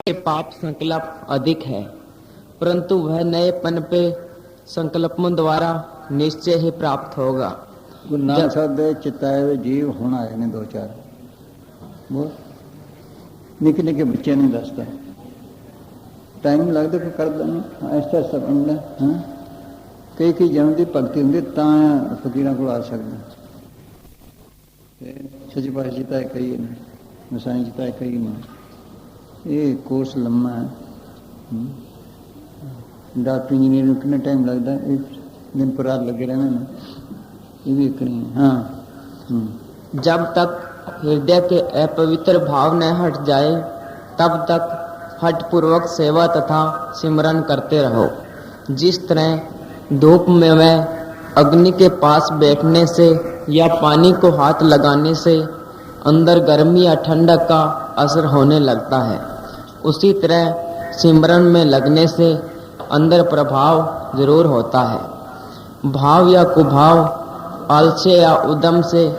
के पाप संकल्प अधिक है, परंतु वह नएपन पे संकल्पों द्वारा निश्चय ही प्राप्त होगा। गुरु नानक साहब दे चिताए हुए जीव हुण आए ने दो चार, वो निके निके बच्चे नहीं दसता, टाइम लगता कोई करता नहीं, ऐसा ऐसा बनता। हाँ कई कई जन्म की भगती होंगी तां फकीरां कोल आ सकदा। सच्चे पातशाह जी तां कई ने, मसाई जी तां कई ने, ये कोर्स लम्मा है। डॉक्टर इंजीनियर को कितना टाइम लगता है, दिन पर रात लगे रहने में, ये भी एक नहीं है। हाँ जब तक हृदय के अपवित्र भाव न हट जाए तब तक हठपूर्वक सेवा तथा सिमरन करते रहो। जिस तरह धूप में वह अग्नि के पास बैठने से या पानी को हाथ लगाने से अंदर गर्मी या ठंडक का असर होने लगता है, उसी तरह सिमरन में लगने से अंदर प्रभाव जरूर होता है। भाव या कुभाव, आलस्य या उद्यम से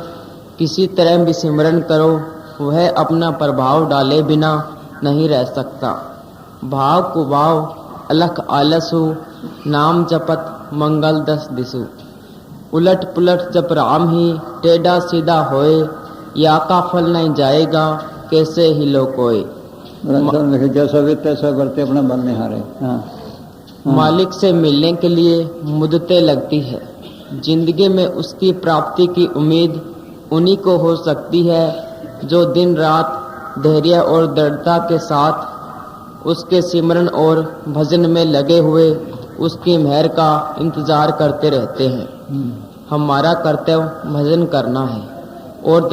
किसी तरह भी सिमरन करो, वह अपना प्रभाव डाले बिना नहीं रह सकता। भाव कुभाव अलख आलसु, नाम जपत मंगल दस दिसु। उलट पुलट जब राम ही टेढ़ा सीधा होए, या का फल नहीं जाएगा कैसे ही लो कोई। जैसा वे तैसा करते अपना बल नहीं हारे। मालिक से मिलने के लिए मुद्दतें लगती है। जिंदगी में उसकी प्राप्ति की उम्मीद उन्हीं को हो सकती है जो दिन रात धैर्य और दृढ़ता के साथ उसके सिमरन और भजन में लगे हुए उसकी मेहर का इंतजार करते रहते हैं। हमारा कर्तव्य भजन करना है और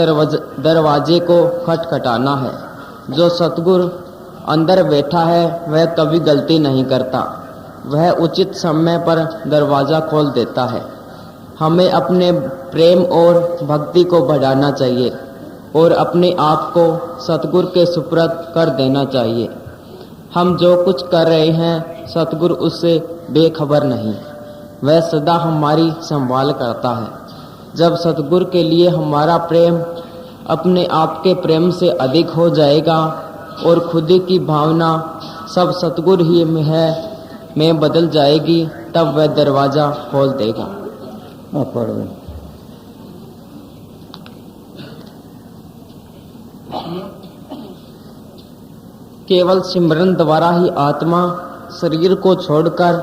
दरवाजे को खटखटाना है। जो सतगुरु अंदर बैठा है वह कभी गलती नहीं करता, वह उचित समय पर दरवाज़ा खोल देता है। हमें अपने प्रेम और भक्ति को बढ़ाना चाहिए और अपने आप को सतगुरु के सुपुर्द कर देना चाहिए। हम जो कुछ कर रहे हैं सतगुरु उससे बेखबर नहीं, वह सदा हमारी संभाल करता है। जब सतगुरु के लिए हमारा प्रेम अपने आप के प्रेम से अधिक हो जाएगा और खुदी की भावना सब सतगुरु ही में बदल जाएगी, तब वह दरवाज़ा खोल देगा। केवल सिमरन द्वारा ही आत्मा शरीर को छोड़कर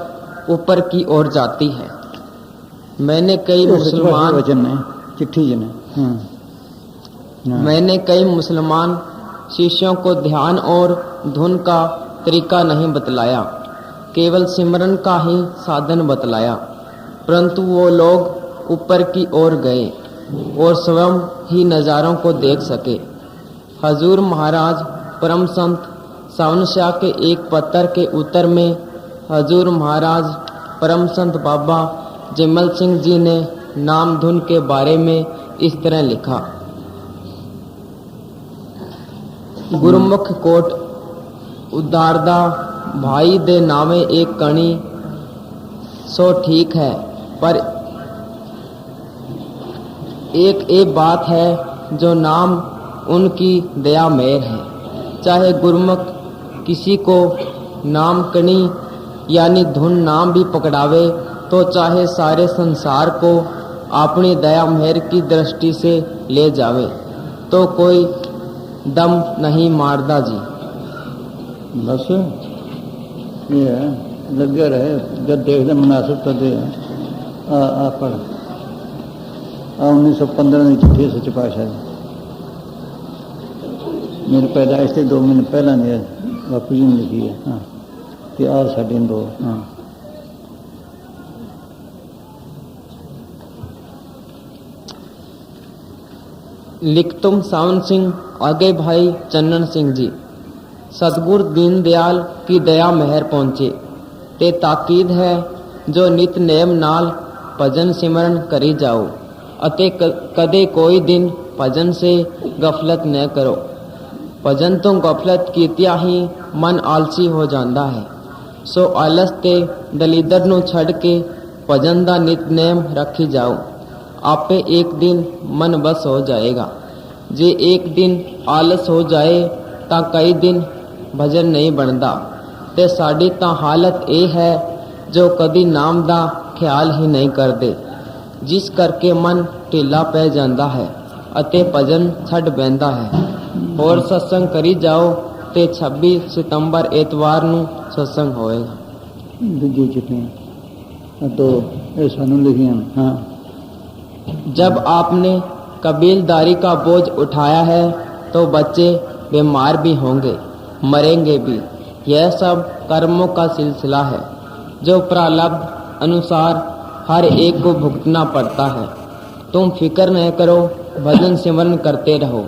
ऊपर की ओर जाती है। मैंने कई मुसलमान शिष्यों को ध्यान और धुन का तरीका नहीं बतलाया, केवल सिमरन का ही साधन बतलाया, परंतु वो लोग ऊपर की ओर गए और स्वयं ही नज़ारों को देख सके। हजूर महाराज परम संत सावन शाह के एक पत्र के उत्तर में हजूर महाराज परम संत बाबा जमल सिंह जी ने नाम धुन के बारे में इस तरह लिखा। गुरुमुख कोट उदारदा भाई दे नामे एक कणी, सो ठीक है, पर एक बात है जो नाम उनकी दया मेहर है। चाहे गुरुमुख किसी को नाम कणी यानी धुन नाम भी पकड़ावे, तो चाहे सारे संसार को अपनी दया मेहर की दृष्टि से ले जावे, तो कोई दम नहीं मारदा जी। बस ये है, लगे रहे, जब देखते मुनासिब तो दे। आ पढ़ 1915 की चिट्ठी सच्चे पातशाह जी, मेरे पैदाइश से 2 महीने पहला ने बापू जी ने लिखी है। हाँ कि आ साढ़े 2। हाँ लिख तुम सावन सिंह, आगे भाई चन्नन सिंह जी। सतगुरु दीन दयाल की दया मेहर पहुँचे ते ताकीद है, जो नित नेम नाल भजन सिमरन करी जाओ, अते कदे कोई दिन भजन से गफलत न करो। भजन तो गफलत कीतिया ही मन आलसी हो जाता है, सो आलस ते दलीदर नू छड़ के भजन दा नितनेम रखी जाओ, आपे एक दिन मन बस हो जाएगा। जे एक दिन आलस हो जाए ता कई दिन भजन नहीं बनता। ते साड़ी तां हालत ये है जो कदी नाम दा ख्याल ही नहीं करते, जिस करके मन ढीला पै जाता है अते भजन छड़ बैठता है। और सत्संग करी जाओ ते 26 सितंबर एतवार नू सत्संग होएगा। दूजी चिट्ठियां तो ये सानू लिखियां। हाँ, जब आपने कबीलदारी का बोझ उठाया है तो बच्चे बीमार भी होंगे, मरेंगे भी। यह सब कर्मों का सिलसिला है जो प्रारब्ध अनुसार हर एक को भुगतना पड़ता है। तुम फिक्र न करो, भजन सिमरन करते रहो,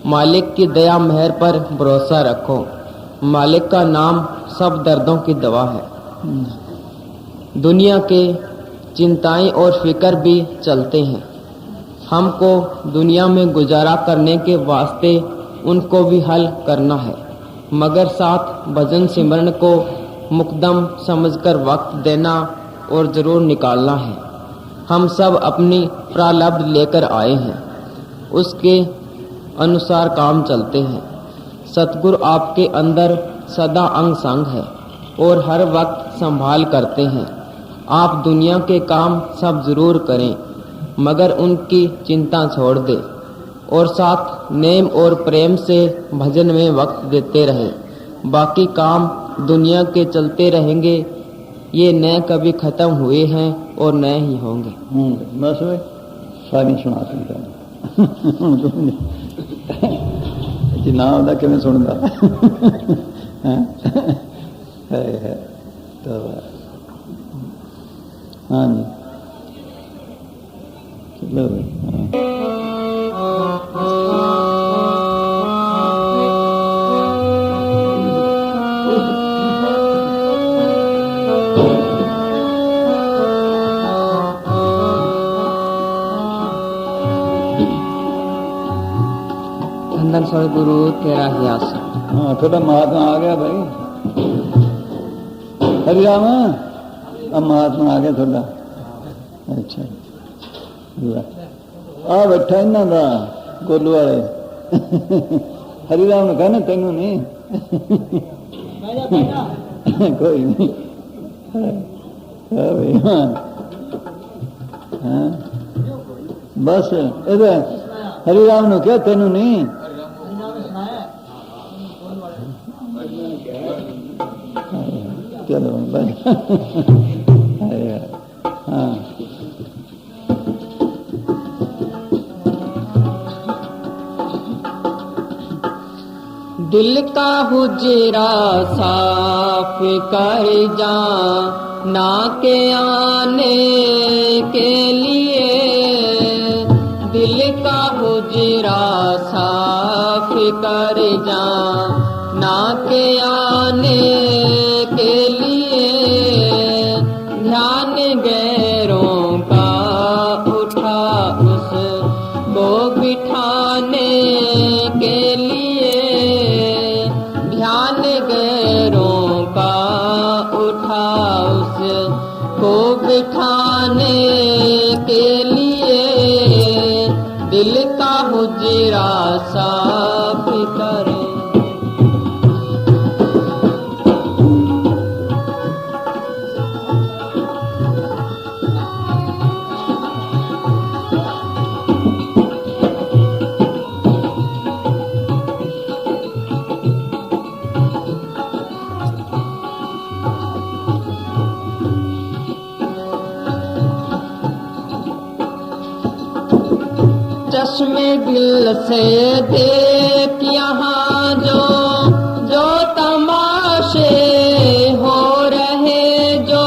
मालिक की दया मेहर पर भरोसा रखो। मालिक का नाम सब दर्दों की दवा है। दुनिया के चिंताएं और फिक्र भी चलते हैं। हमको दुनिया में गुजारा करने के वास्ते उनको भी हल करना है, मगर साथ भजन सिमरन को मुकदम समझकर वक्त देना और जरूर निकालना है। हम सब अपनी प्रारब्ध लेकर आए हैं, उसके अनुसार काम चलते हैं। सतगुरु आपके अंदर सदा अंग संग है और हर वक्त संभाल करते हैं। आप दुनिया के काम सब जरूर करें, मगर उनकी चिंता छोड़ दे और साथ नेम और प्रेम से भजन में वक्त देते रहे। बाकी काम दुनिया के चलते रहेंगे, ये न कभी खत्म हुए हैं और न ही होंगे। बस वे सारी सुना ना होता कि सुनता है तो हाँ जी चलो धन सदगुरु तेरा ही आसन। हाँ थोड़ा महात्मा आ गया भाई, हरि राम अब महात्मा आ गया थोड़ा। अच्छा आ बैठा इन्हों का गोलू वाले हरि राम ने कहना तेनू नहीं कोई नहीं। हाँ बस इधर हरि राम ने क्या तेनू नहीं चलो हाँ दिल का हुजरा साफ कर जा ना के आने के लिए, दिल का हुजरा साफ कर जा ना के आने के लिए। ध्यान गैरों का उठा उस को बिठाने के लिए, ध्यान गैरों का उठा उस को बिठाने के लिए। दिल का हुजरा साफ करे। चश्मे दिल से देख यहाँ जो जो तमाशे हो रहे, जो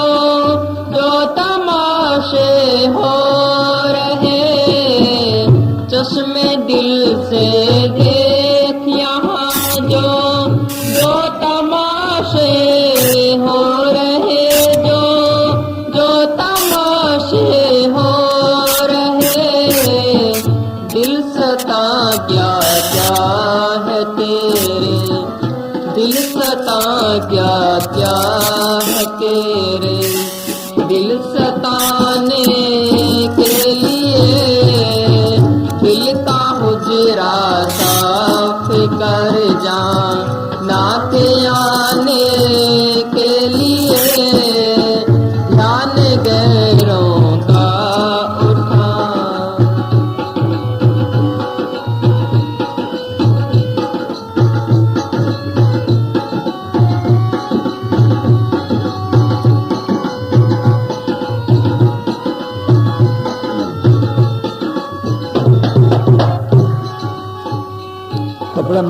जो तमाशे हो रहे। चश्मे दिल से देख यहाँ जो जो तमाशे हो रहे, जो जो तमाशे हो रहे। दिल सता क्या क्या है तेरे, दिल सता क्या क्या है तेरे। दिल सताने के लिए दिल का हुजरा साफ कर जा ना के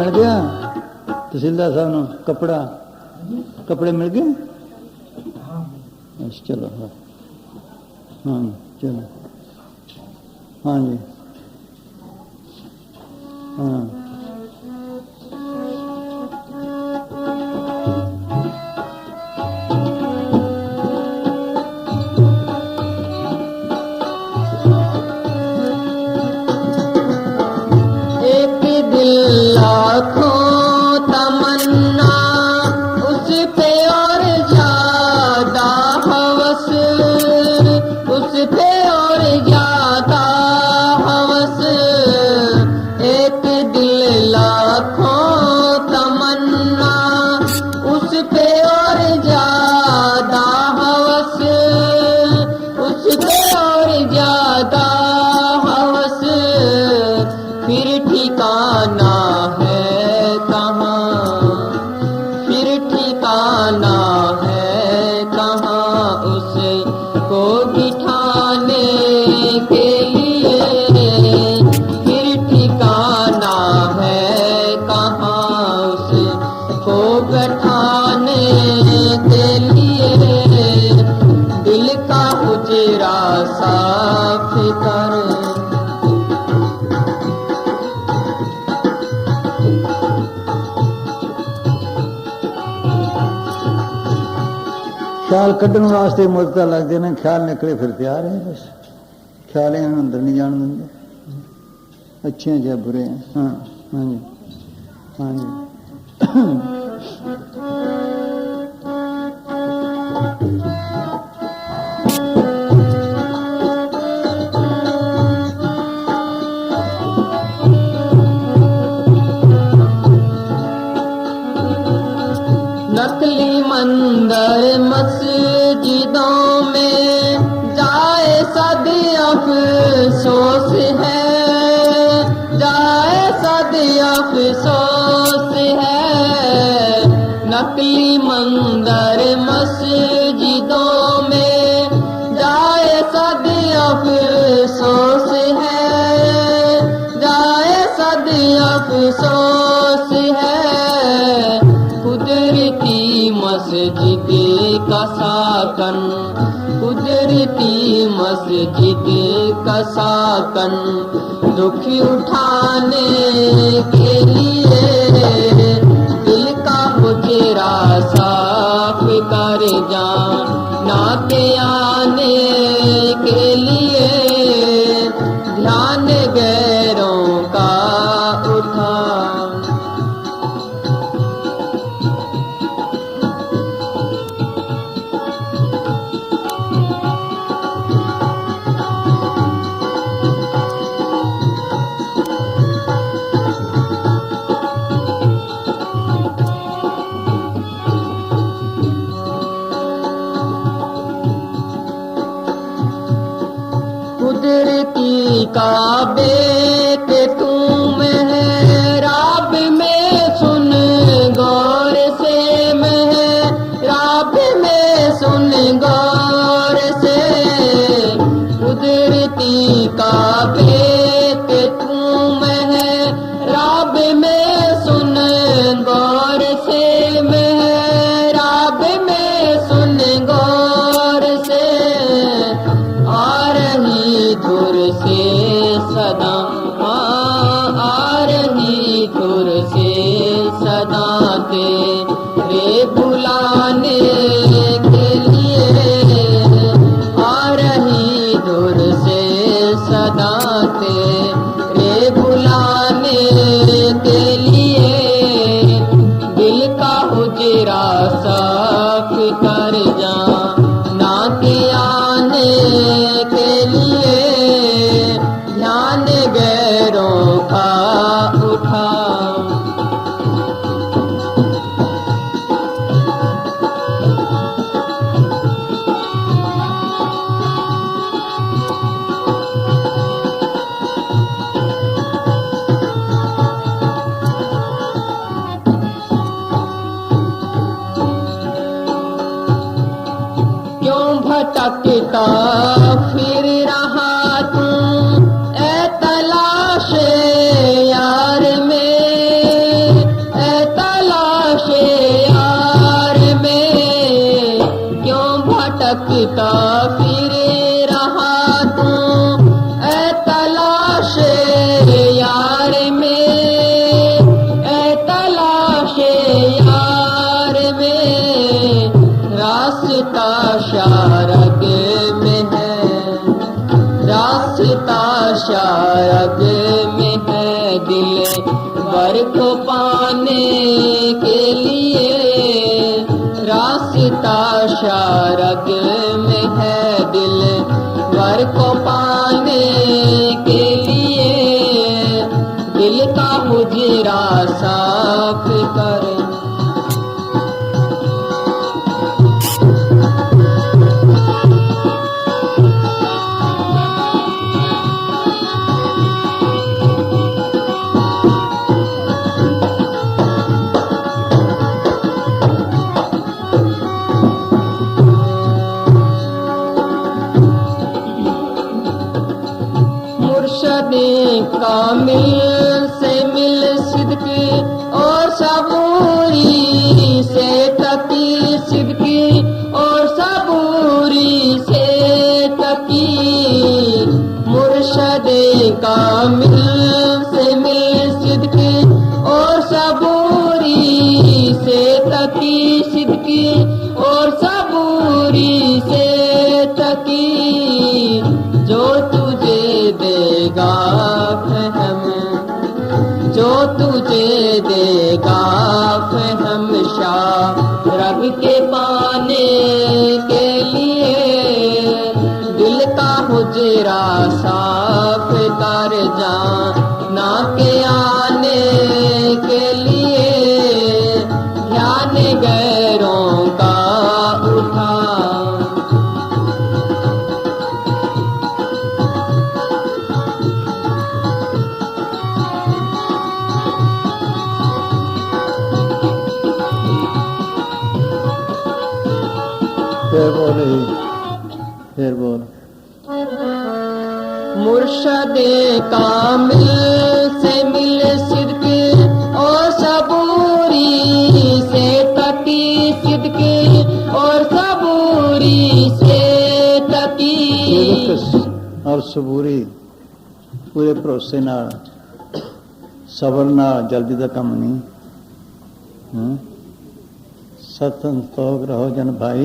मिल गया तहसीलदार साहब ने कपड़ा कपड़े मिल गए बस चलो हाँ चलो हाँ जी हाँ लाखों तमन्ना उस पे और ज्यादा हवस उस पे और ज्यादा हवस एक दिल लाखों तमन्ना उस पे और ज्यादा हवस उस पे और ज्यादा हवस फिर ठिकाना है कहाँ फिर ठिकाना है कहाँ उसे को बिठाने के लिए फिर ठिकाना है कहाँ उसे को बैठाने के लिए दिल का उजरा साफ कर ख्याल कढ़न वास्ते मुद्दा लगते हैं ख्याल निकले फिर तैयार है बस ख्याल इन्होंने अंदर नहीं जान देंगे अच्छे हैं या बुरे हैं हाँ हाँ जी हाँ जी नकली मंदिर मस्जिदों में जाए सदी अफसोस है जाए सदी अफसोस है नकली मंदिर मस्जिदों में जाए सदी अफसोस है जाए सदी अफसोस है कुदरती मस्जिद का साकन कुदरती मस्जिद का साकन दुख उठाने के लिए दिल का हुजरा साफ कर जाना के आने के लिए ध्यान गैरों का उठा कुदरती काबे के तुम मेहराब में सुन गौर से मेहराब में सुन गौर से कुदरती काबे के तुम मेहराब में सुन गौर से मेहराब में सुन गौर से आ रही धुर से सदा आ रही धुर से सदा तेरे बुलाने के लिए आ रही धुर से सदा तेरे बुलाने के लिए दिल का हुजरा साफ कर जा ना के आने के लिए ध्यान गैरों का उठा क्यों भटकता फिर रहा तू ए तलाश यार में रास्ता शारग में है, रास्ता शारग में है, दिल वर को पाने के लिए रास्ता शारग में है, दिल वर को पाने के लिए दिल का हुजरा साफ कर। कामिल से मिल सिद्की और सबूरी से तकी, सिद्की और सबूरी से तकी, मुर्शद कामिल से मिल सिद्की और सबूरी से तकी, सिद्की और सबूरी से तकी, जो तुझे देगा फहम, जो तुझे देगा फहम शारग के पाने के लिए दिल का हुजरा साफ कर जाना के आने के लिए ध्यान गैरों का उठा। फिर बोल मुर्शद कामिल से मिल सिद्की और सबूरी से तकी, सिद्की और सबूरी से तकी, और सबूरी पूरे भरोसे नाल सबर नाल, जल्दी का काम नहीं। सत संतोख रहो जन भाई,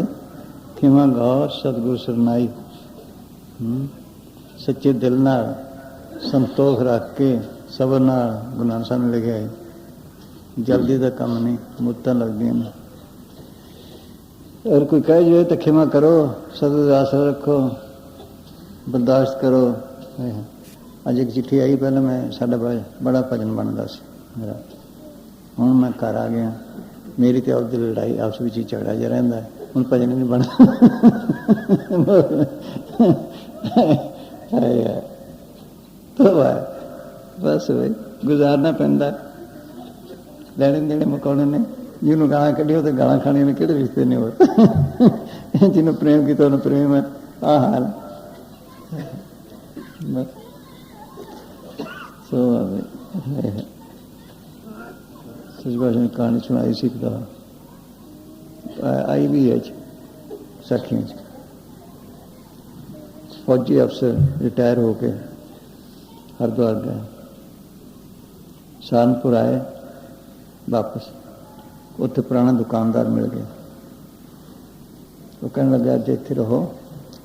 खिमा गौर सतगुरु सरनाई। सच्चे दिल नाल संतोख रख के सबर नाल गुरु नानक साहब ने लिखा है, जल्दी का काम नहीं, मुद्दा लगदियां ने। और कोई कह जाए तो खिमा करो, सतगुरु आसरा रखो, बर्दाश्त करो। अज एक चिट्ठी आई, पहले मैं साडा बड़ा भजन बनता सी मेरा, हुण मैं घर आ गया, मेरी तो आपकी लड़ाई आपस में ही झगड़ा जा रहा है, हूँ भजन नहीं बना। तो बस भाई गुजारना पैंदा, लैने देने मुकाने ने, जिन्होंने गालां कढ़िया तो गालां खाने ने किहड़े रिश्ते ने हो। जिन्होंने प्रेम किया उन्होंने प्रेम है, आ हाल। सो सच भाषा ने कहानी सुनाई सीखता आई भी है साखियों। फौजी अफसर रिटायर होके हरिद्वार गए, सहारनपुर आए वापस, उत्थे पुराना दुकानदार मिल गया। वो कहने लगा अज इत्थे रहो,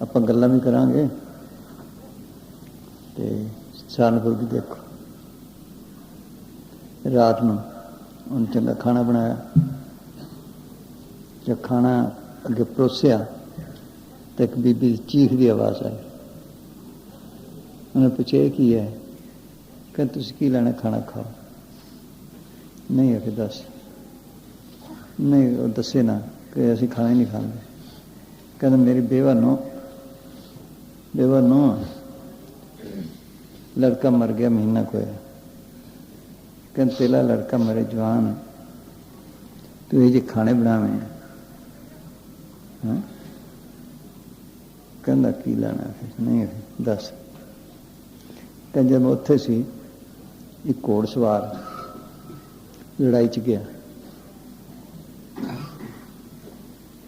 आपां गल्लां भी करांगे ते सहारनपुर भी देखो। रात नूं उन्हें चंगा खाना बनाया, जब खाना अगे परोसिया तो एक बीबी चीख की आवाज़ आई। उन्हें पूछे की है, कहते तुसीं की लैना, खाना खाओ। नहीं आके दस, नहीं वो दसे ना कि असीं खाना ही नहीं खाते। कहते मेरी बेवा नो लड़का मर गया, महीना को है। कहते तेला लड़का मरे जवान, तू ये जी खाने बनावे, कहना की लेना फिर, नहीं दस। कहते जब मैं उत्थे सी, एक घोड़ सवार लड़ाई च गया,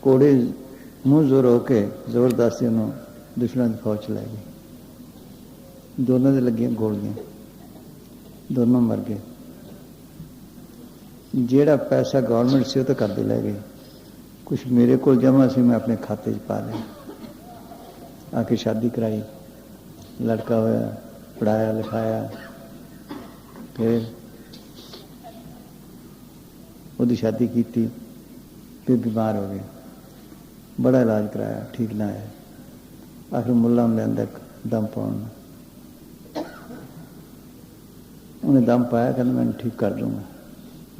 घोड़े मुँह जोर होके जबरदस्ती उन्होंने दुश्मन की फौज लै गई। दोनों दे लगियां गोलियां, दोनों मर गए। जेड़ा पैसा गवर्नमेंट से तो करते लै गए, कुछ मेरे को जमा से मैं अपने खाते च पा लिया, आके शादी कराई, लड़का होया, पढ़ाया लिखाया, फिर उसकी शादी की, फिर बीमार हो गया, बड़ा इलाज कराया, ठीक ना आया, आखिर मुला ने लिया दम पाने, उन्हें दम पाया, कहना मैं ठीक कर दूंगा।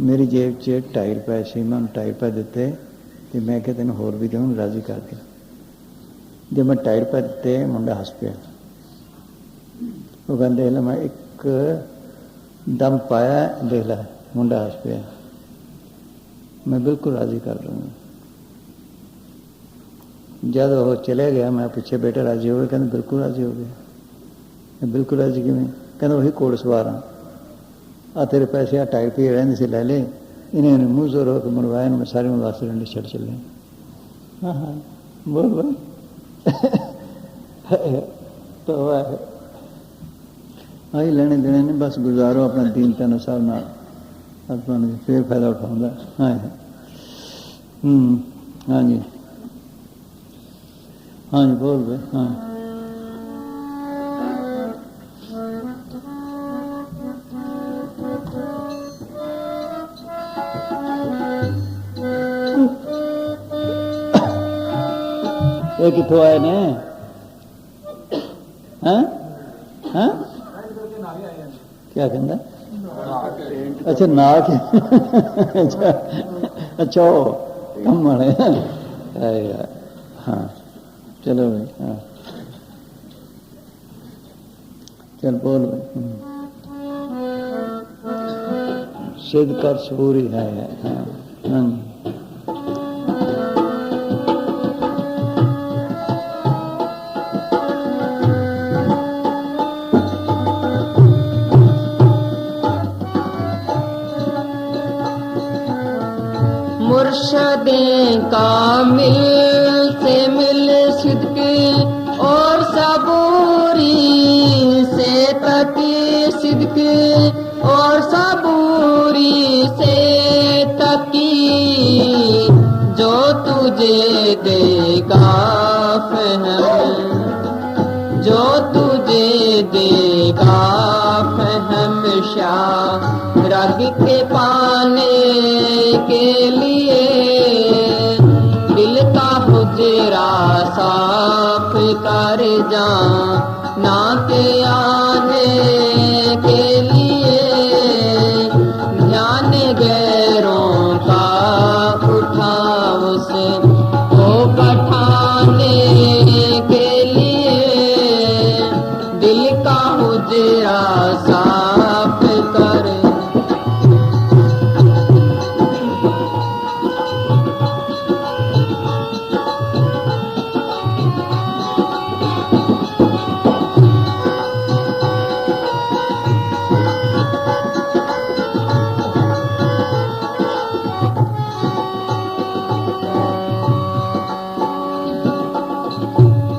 मेरी जेब च 2.5 रुपए से, मैं 2.5 रुपए दिते, तो मैं क्या तेन होर भी दूँ, राजी कर दिया। जब मैं 2.5 रुपए दिते, मुंडा हस पिया, वो कहते देख ला मैं एक दम पाया, देख ला मुंडा हस पिया, मैं बिल्कुल राजी कर दूंगा। जब वो चले गया, मैं पीछे बेटा राजी हो गया, कहते बिल्कुल राजी हो गया। बिल्कुल राजी किमें? कहते वही घोड़ सवार हाँ, आ तेरे पैसे 2.5 रुपये रहने से ले ले, इन्हें मुँह जोर होकर मरवाया, मैं सारे वास्ते डंडे छड़ चले। हाँ हाँ बोल भाई तो आई लेने देने ने, बस गुजारो अपना दीन तन साहब ना, अपना फिर फायदा उठाऊंगा। हाँ हाँ जी, हाँ जी बोल भाई। हाँ ये कितों आए ने? हाँ हाँ क्या कहता? अच्छा नाक अच्छा अच्छा कम वाले। हाँ चलो भाई। हाँ चल बोल भाई। सिद्ध कर सूरी है। हाँ मुर्शदें कामिल से मिल सिद्की और सबूरी से तकी सिद्की और सबूरी से तकी जो तुझे देगा फहम, जो तुझे देगा फहम शाह रग के पाने के लिए दिल का हुजरा साफ कर जा ना के आने के लिए ध्यान गैरों का उठा उसे को पठाने के लिए दिल का हुजरा साफ कर।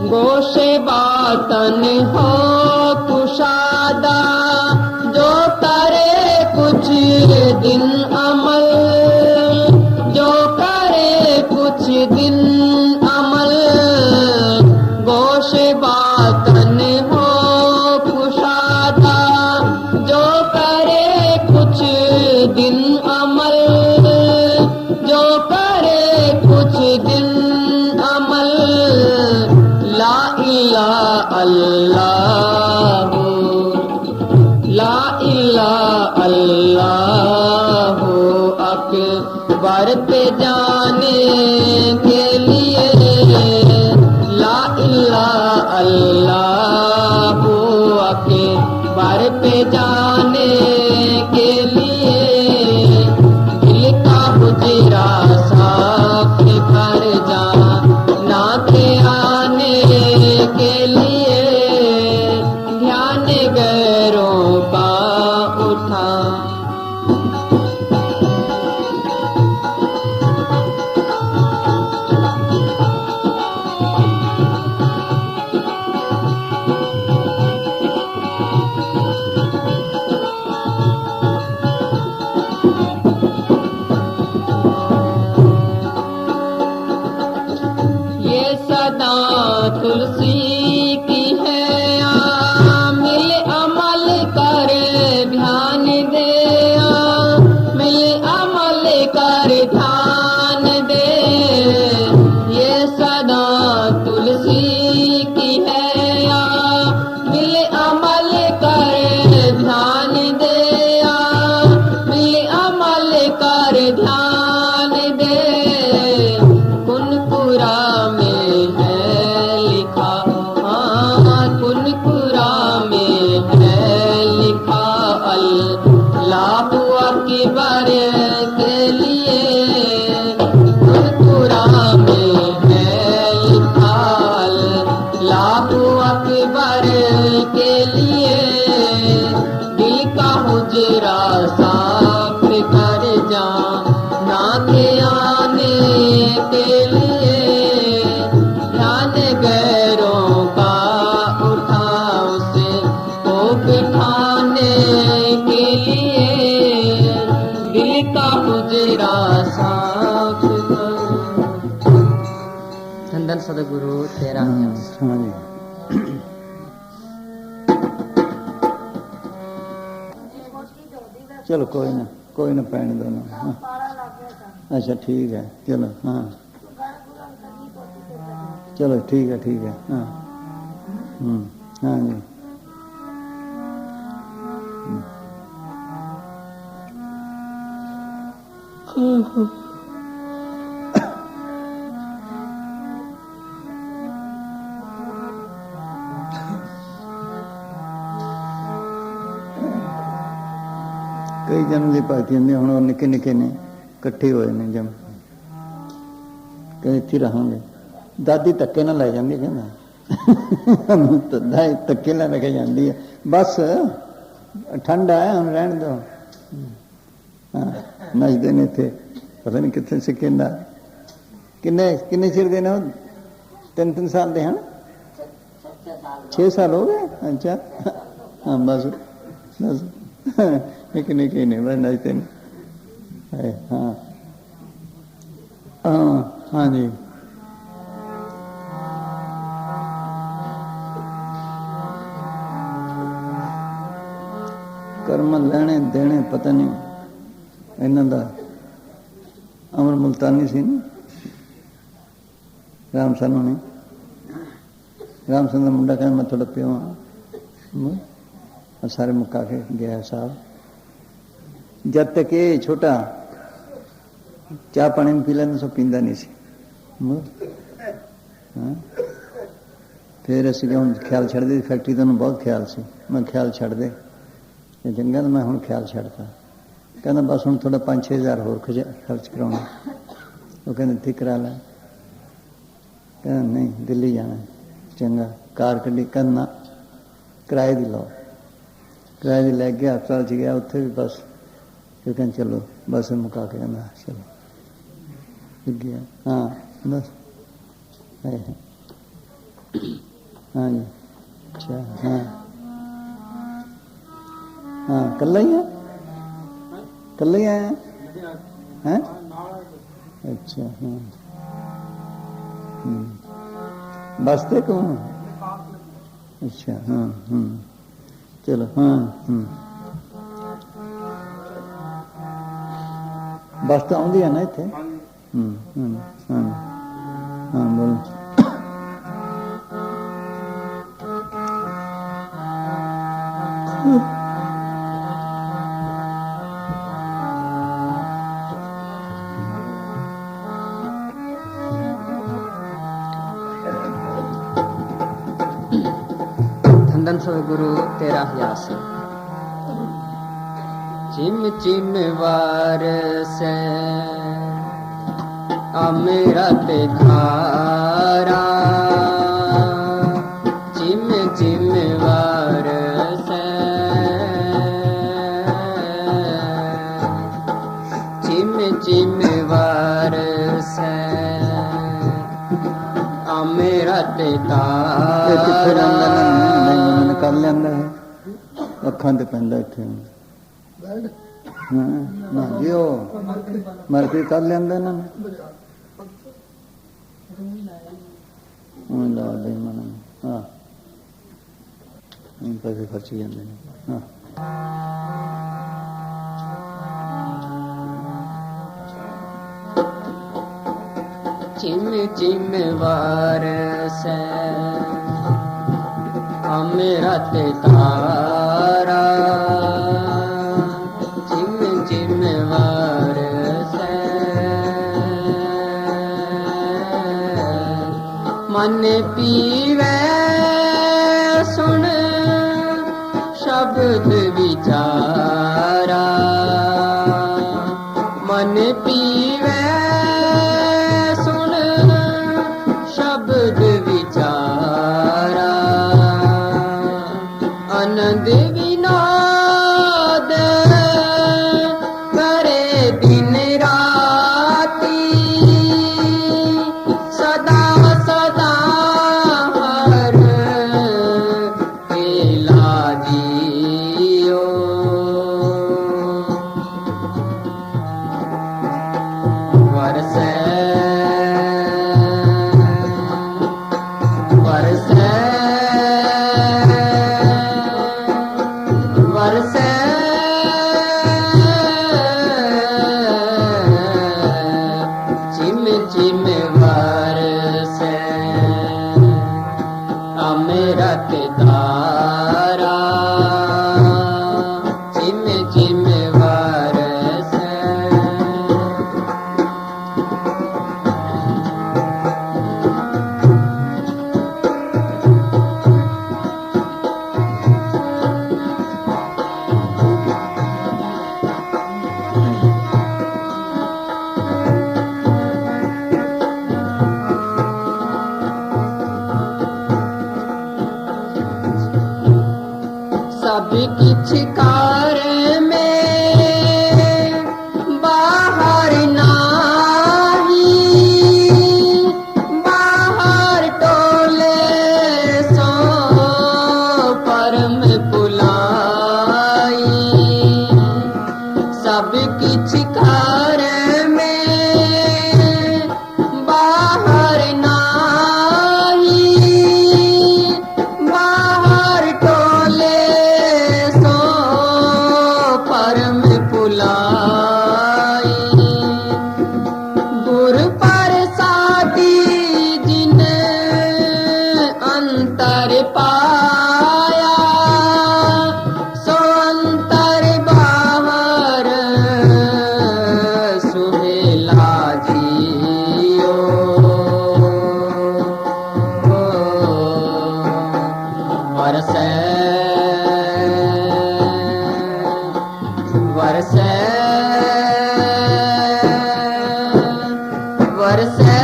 गोशे बातन हो कुशादा जो करे कुछ दिन अमल, जो करे कुछ दिन अमल। गोशे बातन हो कुशादा जो करे कुछ दिन अमल, जो करे कुछ दिन अमल। ला इलाहा अल्लाह, ला इलाहा अल्लाह अकबर पे जाने के तुलसी की है मिल अमल कर ध्यान दे मिल अमल कर ध्यान दे ये सदा तुलसी की है मिल अमल कर ध्यान दे मिल अमल कर ध्यान दे कुनपुरा में है लिखा कुनपुरा में है लिखा अल्लाह अकबर के लिए कुनपुरा में है लिखा अल्लाह अकबर के लिए दिल का हुजरा साफ कर जा ना के आने के लिए ध्यान गैरों का उठा उसे को बिठाने के लिए दिल का हुजरा साफ कर। धन सदगुरु तेरा हाँ जी। चलो कोई ना पैन दो ना। हाँ। अच्छा ठीक है चलो। हाँ चलो ठीक है। हाँ हाँ जी। कई जन्म की भगती होंगी हूँ निके निके ने इकट्ठे होए ने जम कहीं इतने रहांगे दादी धक्के ना लै जाती कहना धक्के ना लेके जाती है बस ठंड है हम रहन दो। हाँ नचते ने इतने पता नहीं कितने सिक्के किन्ने किन्ने चिर दे ने 3 साल दे हैं 6 साल हो गए। अच्छा हाँ बस निके निके नहीं बस नचते नहीं। हाँ हाँ हाँ जी। कर्म लेने देने पता नहीं इन्हों का अमर मुल्तानी सी ना राम सानू ने राम सन का मुंडा कहना मैं थोड़ा प्यो हाँ सारे मुका के गया साहब जब तक ये छोटा चाह पानी पी लेना सो पींदा नहीं सी। हाँ फिर असं हम ख्याल छड़ दी फैक्ट्री तो बहुत ख्याल से मैं ख्याल छड़ दे चंगा तो मैं हूँ ख्याल छड़ता कहना बस हूँ थोड़ा 5-6 हज़ार होर खर्च कराना वो कहते ठीक करा लै कहना नहीं दिल्ली जाना चंगा कार कड्डी कहना किराए दी लो किराए दी लै गया हस्पताल च गया उत्थे भी बस फिर कहना चलो बस मुका के कहना चलो गया। हाँ बस हाँ जी अच्छा हाँ हाँ कल ही है कल ही आया हैं अच्छा हाँ बसते कौन अच्छा हाँ चलो हाँ बस तो आँदी है ना इतने हाँ हाँ बोलो धन सदगुरु तेरा यास चिम चिम वार से अमृत धारा चिम चिम वार से चिम चिम वार से अमृत धारा कर लेंदा है अखां ते पैंदा इत्थे ना जी मर के कर लेंदा ना ला दे मन हाँ पैसे खर्च ही जाते हैं हाँ चिम चिम वारसै अमृत तारा चिम चिम वारसै मन पीवै सुन शब्द विचारा मन पीवै शब्द विचारा आनंद विनोद करे दिन राती सदा सदा हर केला जियो वरसै चिम चिम वारसै अमृत तारा चिम चिम वारसै सब किछ कार में बाहर नाही बाहर टोले सो परम पुलाई सब किछ कार में बाहर नाही बाहर टोले परम पुलाई गुर प्रसादी जिन अंतर पाया सो अंतर बाहर सुहेला जियो वरसै वरसै वरसै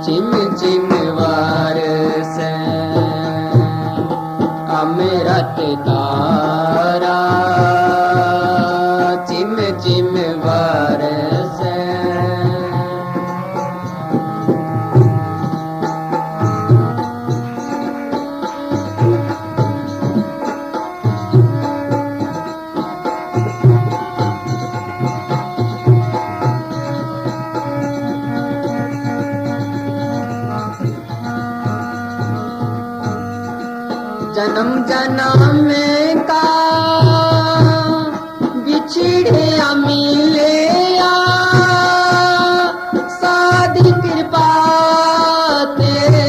चिम चिम वारसै अमृत तारा चिम चिम वारसै जन्म जन्म का बिछड़े मिले साधी कृपा तेरे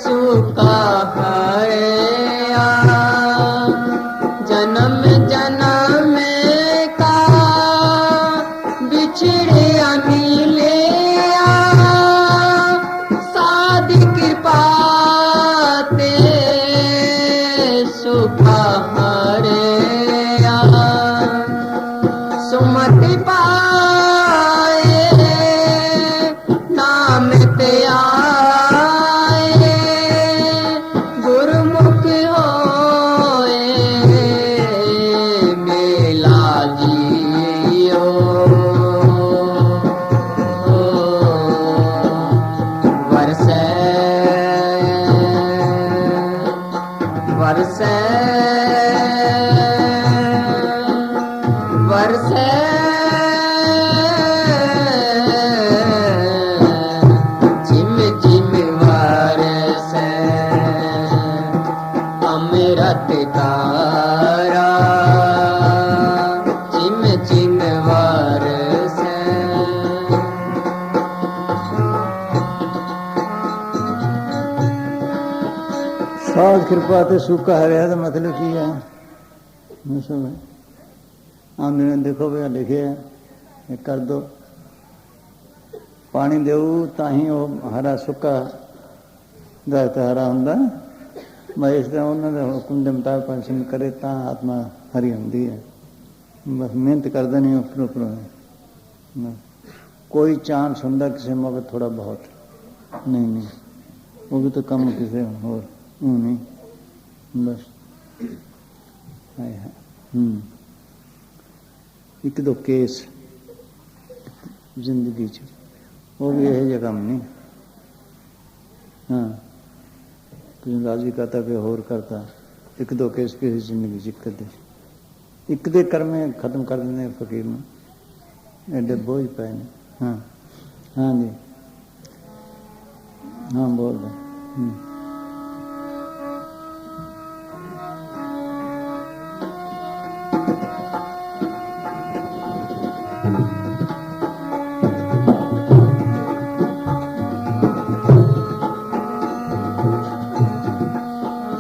सुखा है जन्म जन्म का बिछड़े मिले साधी कृपा सुखा हरे सुमति पाए नाम ते आए गुरुमुख होए मेला जियो वरसै वरसै वरसै जिम्मेवार से। साध कृपा ते सूखा हरिया तो मतलब की है आंदे देखो भैया लिखे है कर दो पानी देऊ ताही वो हरा सुक्का दरख्त हरा होंदा मैं इस तरह उन्होंने हुक्म के मुताबिक पंचम करे ता आत्मा हरी होंदी है बस मेहनत करते नहीं उपरों उपरों कोई चांस होंदा किसी मौके थोड़ा बहुत नहीं नहीं वो भी तो कम किसी और नहीं बस एक दो केस जिंदगी च वो भी यही जगह नहीं हाँ किसी राजी करता कि होर करता एक दो केस किसी जिंदगी च एक दे कर्म खत्म कर देने फकीर में एडे बोझ पे ने हाँ हाँ जी हाँ बोल रहे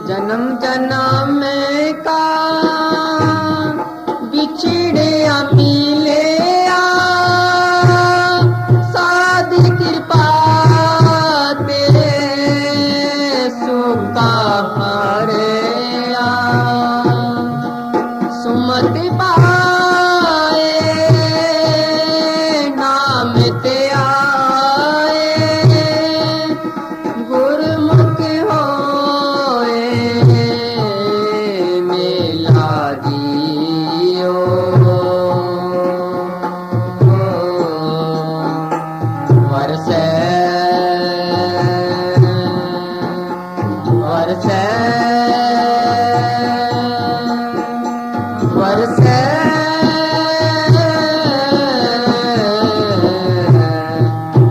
जन्म जन्म का बिछड़े मिले साध कृपा तेरे सुखा हरे सुमत पाए नाम ते आए गुरमुख होए मेला जियो वरसे वरसे वरसे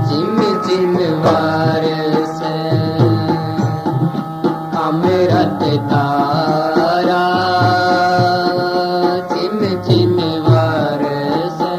जिम जिम वरसे अमृत तारा जिम जिम वरसे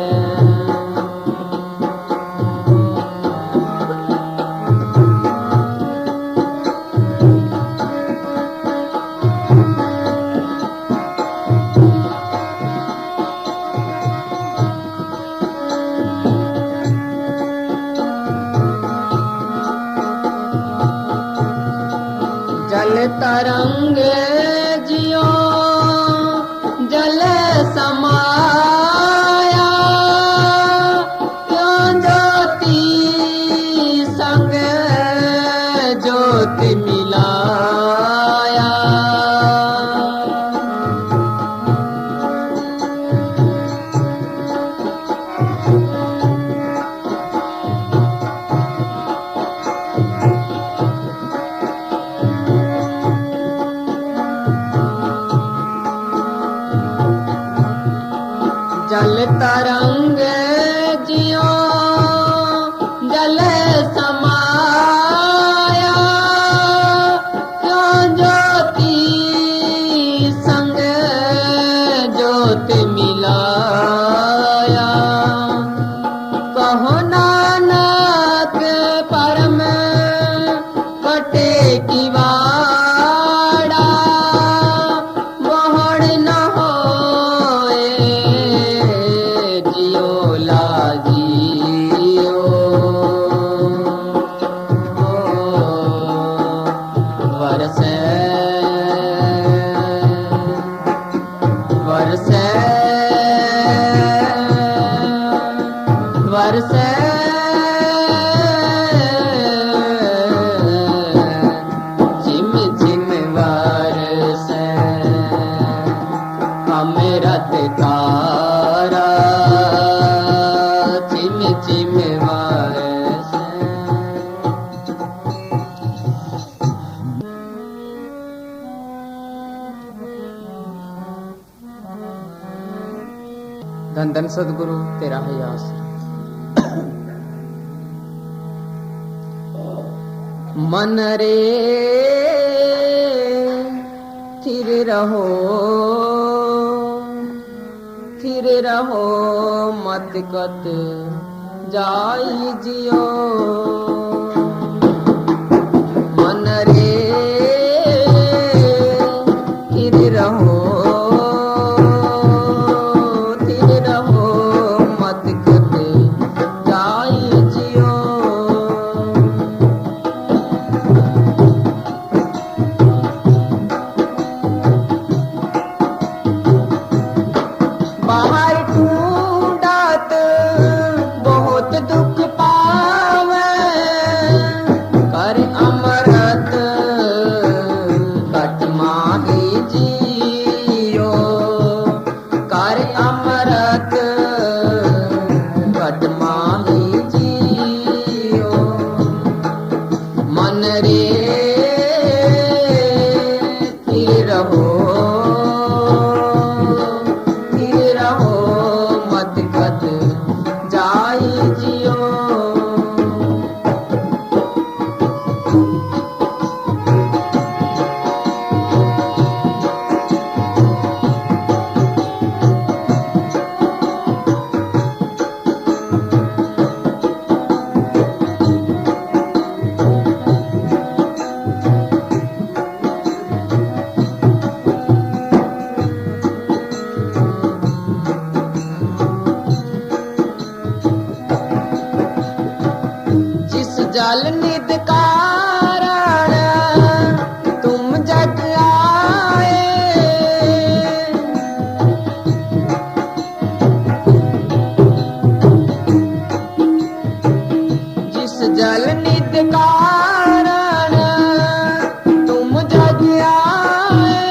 जल तरंग जियो जल समाया क्यों ज्योति संग ज्योति मिलाया जल तरंग जियो जल समाया क्यों ज्योति संग ज्योति मिलाया कहो नानक परम कटे की वाड़ा मोहन न होए जियो लाजियो वरसे वरसे वरसे जिम जिम वरसे अमृत तारा जिम जिम वरसे धन धन सदगुरु तेरा है आसरा मन रे स्थिर रहो मत कत जाई जियो मन रे स्थिर रहो मत कत जाई जियो बाहर ढूंढत बहुत दुख पावे कर अमरत कट माही जियो कर अमरत कट माही जियो मन रे स्थिर रहो मत कत जाई जियो जल निध कारण तुम जग आए जिस जल निध कारण तुम जग आए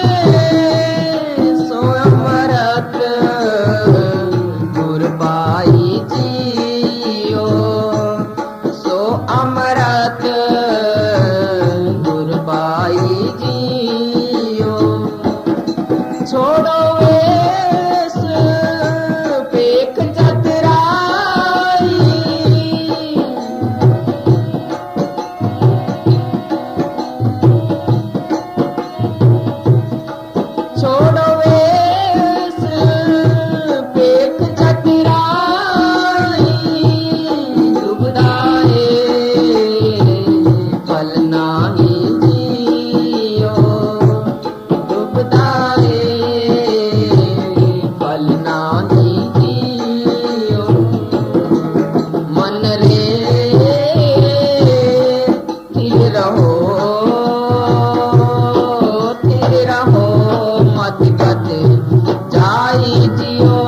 सो अमरत गुर पाई जियो अमरत गुर पाई जियो छोड़ो वेश पेख चतराई छोड़ो वेश पेख चतराई दुबदाए फल नाही जियो दुबदाए फल नाही जियो मन रे स्थिर रहो मत कत जाई जियो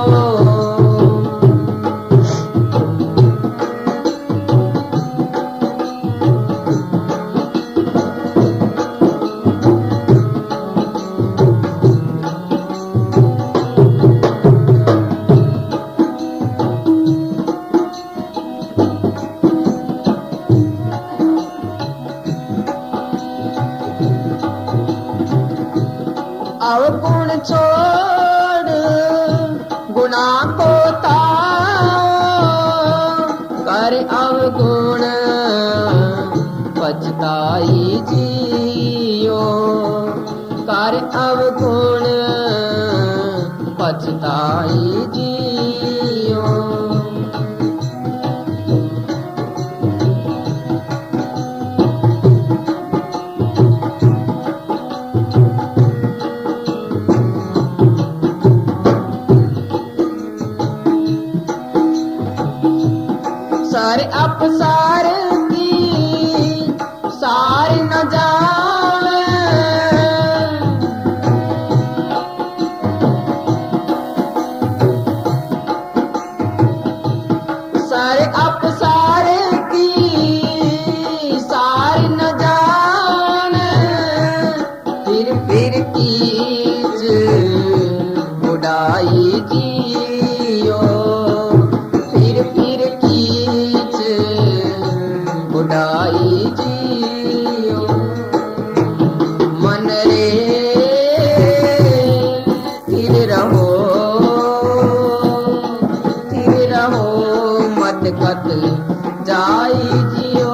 अवगुण छोड़ गुना को ताओ कर अवगुण पछताई जियो कर अवगुण पछताई जियो सारे अपसार की सार न जावे सारे अपसार की सार न जाने फिर कीज बुढ़ाई जियो फिर कीज बुढ़ाई जियो मन रे स्थिर रहो मत कत जाई जियो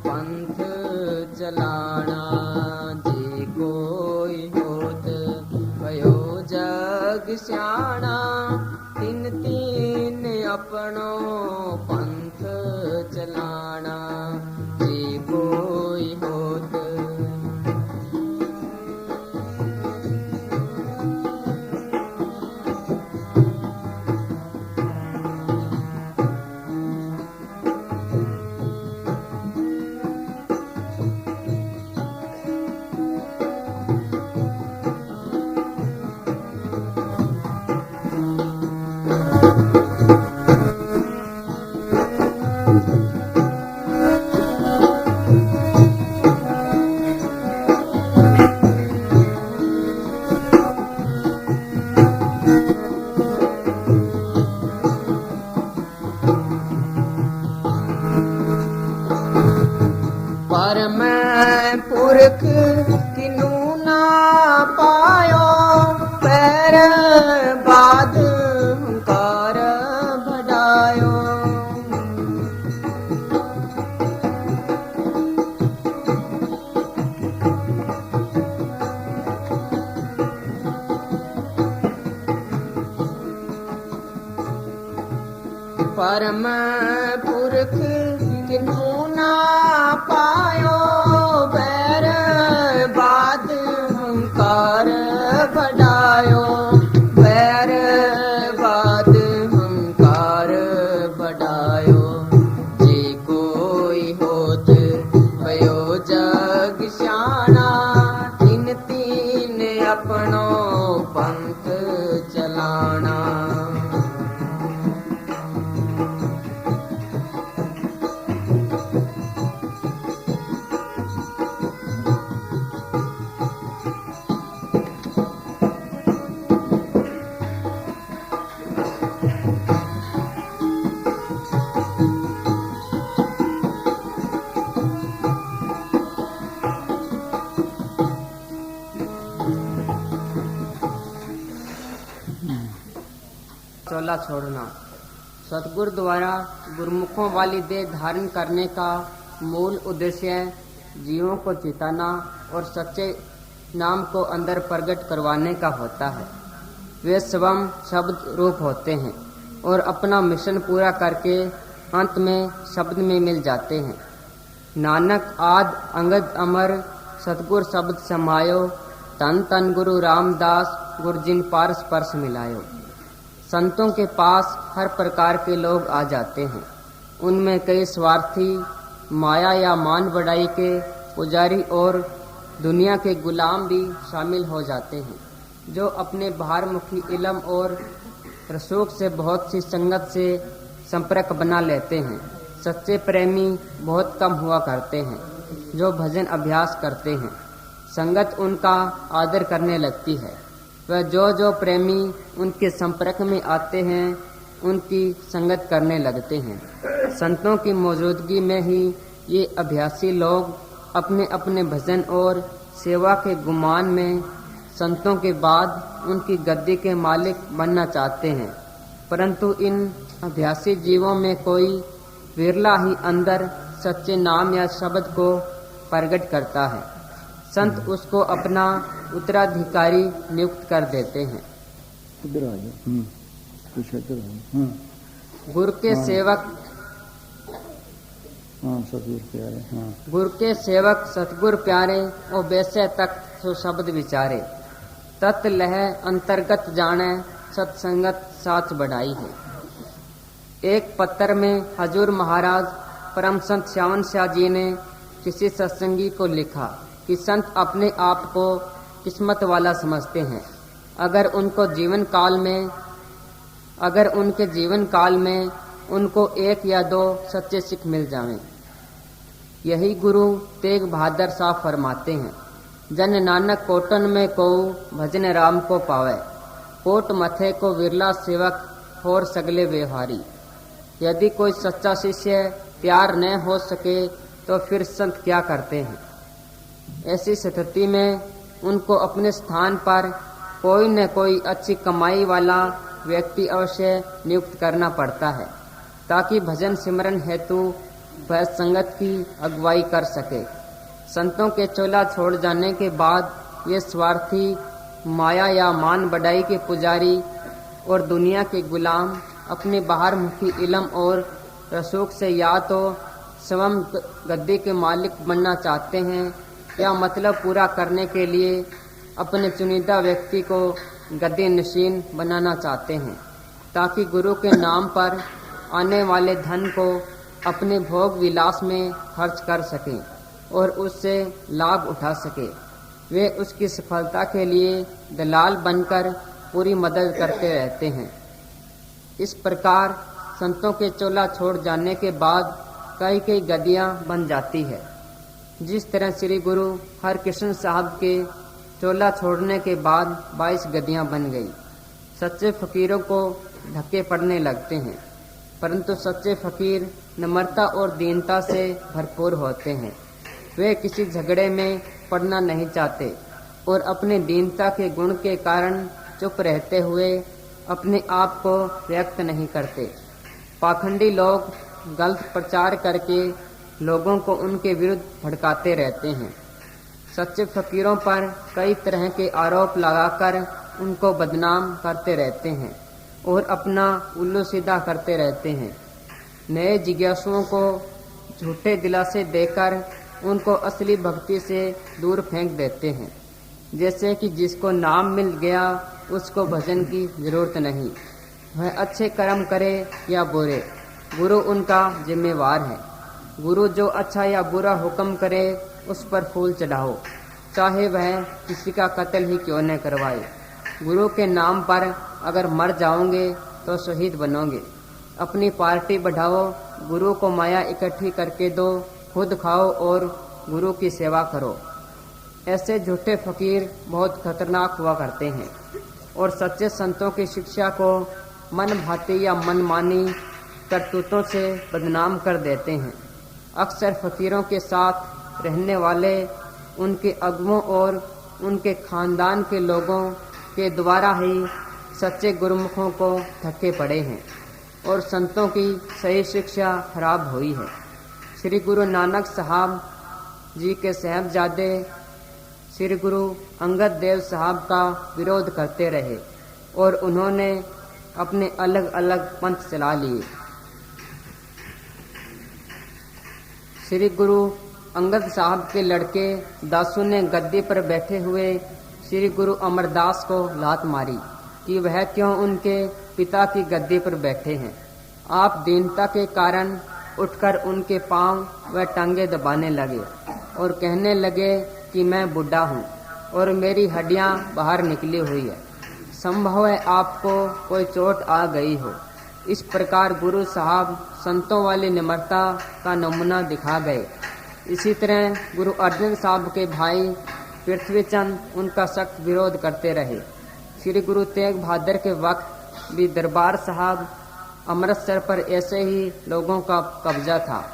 पंथ चलाना। जे कोई होत भयो जग स्याणा, तीन तीन अपनो पंथ चलाना। जे कोई होत पर मैं पुरख किनू ना पायो, पैर बाद कार बढ़ायो। पर मैं पुरख किनू ना पायो, बैर बाद हंकार बढ़ायो। बैर बाद हंकार बढ़ायो। जे कोई होत भयो जग स्याणा, तीन तीन अपनो पंथ चलाना। चोला छोड़ना। सतगुरु द्वारा गुरुमुखों वाली देह धारण करने का मूल उद्देश्य जीवों को चिताना और सच्चे नाम को अंदर प्रकट करवाने का होता है। वे स्वयं शब्द रूप होते हैं और अपना मिशन पूरा करके अंत में शब्द में मिल जाते हैं। नानक आद अंगद अमर सतगुर शब्द समायो, तन तन गुरु रामदास गुरु जिन पारस परस मिलायो। संतों के पास हर प्रकार के लोग आ जाते हैं। उनमें कई स्वार्थी, माया या मान बढ़ाई के पुजारी और दुनिया के गुलाम भी शामिल हो जाते हैं, जो अपने बाहरमुखी इल्म और रसूख से बहुत सी संगत से संपर्क बना लेते हैं। सच्चे प्रेमी बहुत कम हुआ करते हैं, जो भजन अभ्यास करते हैं। संगत उनका आदर करने लगती है। वह जो प्रेमी उनके संपर्क में आते हैं, उनकी संगत करने लगते हैं। संतों की मौजूदगी में ही ये अभ्यासी लोग अपने अपने भजन और सेवा के गुमान में संतों के बाद उनकी गद्दी के मालिक बनना चाहते हैं। परंतु इन अभ्यासी जीवों में कोई विरला ही अंदर सच्चे नाम या शब्द को प्रकट करता है। संत उसको अपना उत्तराधिकारी नियुक्त कर देते हैं। इधर आ जाओ, कुछ इधर आ। गुरु के सेवक, सतगुर प्यारे, गुरु के सेवक सतगुर प्यारे और वैसे तक सो शब्द विचारे। तत् लह अंतर्गत जाने, सत्संगत साच बढ़ाई है। एक पत्र में हजूर महाराज परम संत श्यावन शाह जी ने किसी सत्संगी को लिखा कि संत अपने आप को किस्मत वाला समझते हैं अगर उनके जीवन काल में उनको एक या दो सच्चे सिख मिल जावें। यही गुरु तेग बहादुर साहब फरमाते हैं, जन नानक कोटन में को भजन राम को पावे, कोट मथे को विरला सेवक और सगले व्यवहारी। यदि कोई सच्चा शिष्य तैयार न हो सके तो फिर संत क्या करते हैं। ऐसी स्थिति में उनको अपने स्थान पर कोई न कोई अच्छी कमाई वाला व्यक्ति अवश्य नियुक्त करना पड़ता है, ताकि भजन सिमरन हेतु वह संगत की अगुवाई कर सके। संतों के चोला छोड़ जाने के बाद ये स्वार्थी, माया या मान बढ़ाई के पुजारी और दुनिया के गुलाम अपने बाहर मुखी इल्म और रसूख से या तो स्वयं गद्दी के मालिक बनना चाहते हैं या मतलब पूरा करने के लिए अपने चुनिंदा व्यक्ति को गद्दी नशीन बनाना चाहते हैं, ताकि गुरु के नाम पर आने वाले धन को अपने भोग विलास में खर्च कर सकें और उससे लाभ उठा सके। वे उसकी सफलता के लिए दलाल बनकर पूरी मदद करते रहते हैं। इस प्रकार संतों के चोला छोड़ जाने के बाद कई कई गद्दियां बन जाती है। जिस तरह श्री गुरु हरकृष्ण साहब के चोला छोड़ने के बाद 22 गद्दियां बन गई। सच्चे फकीरों को धक्के पड़ने लगते हैं, परंतु सच्चे फकीर नम्रता और दीनता से भरपूर होते हैं। वे किसी झगड़े में पड़ना नहीं चाहते और अपने दीनता के गुण के कारण चुप रहते हुए अपने आप को व्यक्त नहीं करते। पाखंडी लोग गलत प्रचार करके लोगों को उनके विरुद्ध भड़काते रहते हैं। सच्चे फकीरों पर कई तरह के आरोप लगाकर उनको बदनाम करते रहते हैं और अपना उल्लू सीधा करते रहते हैं। नए जिज्ञासुओं को झूठे दिलासे देकर उनको असली भक्ति से दूर फेंक देते हैं। जैसे कि जिसको नाम मिल गया उसको भजन की जरूरत नहीं, वह अच्छे कर्म करे या बुरे, गुरु उनका जिम्मेवार है। गुरु जो अच्छा या बुरा हुक्म करे उस पर फूल चढ़ाओ, चाहे वह किसी का कत्ल ही क्यों न करवाए। गुरु के नाम पर अगर मर जाओगे तो शहीद बनोगे। अपनी पार्टी बढ़ाओ, गुरु को माया इकट्ठी करके दो, खुद खाओ और गुरु की सेवा करो। ऐसे झूठे फकीर बहुत खतरनाक हुआ करते हैं और सच्चे संतों की शिक्षा को मन भाती या मनमानी करतूतों से बदनाम कर देते हैं। अक्सर फकीरों के साथ रहने वाले उनके अगुओं और उनके खानदान के लोगों के द्वारा ही सच्चे गुरुमुखों को धक्के पड़े हैं और संतों की सही शिक्षा खराब हुई है। श्री गुरु नानक साहब जी के साहबजादे श्री गुरु अंगद देव साहब का विरोध करते रहे और उन्होंने अपने अलग अलग पंथ चला लिए। श्री गुरु अंगद साहब के लड़के दासू ने गद्दी पर बैठे हुए श्री गुरु अमरदास को लात मारी कि वह क्यों उनके पिता की गद्दी पर बैठे हैं। आप दीनता के कारण उठकर उनके पांव व टांगे दबाने लगे और कहने लगे कि मैं बुढ़ा हूँ और मेरी हड्डियाँ बाहर निकली हुई है, संभव है आपको कोई चोट आ गई हो। इस प्रकार गुरु साहब संतों वाली निम्रता का नमूना दिखा गए। इसी तरह गुरु अर्जन साहब के भाई पृथ्वीचंद उनका सख्त विरोध करते रहे। श्री गुरु तेग बहादुर के वक्त भी दरबार साहब अमृतसर पर ऐसे ही लोगों का कब्जा था।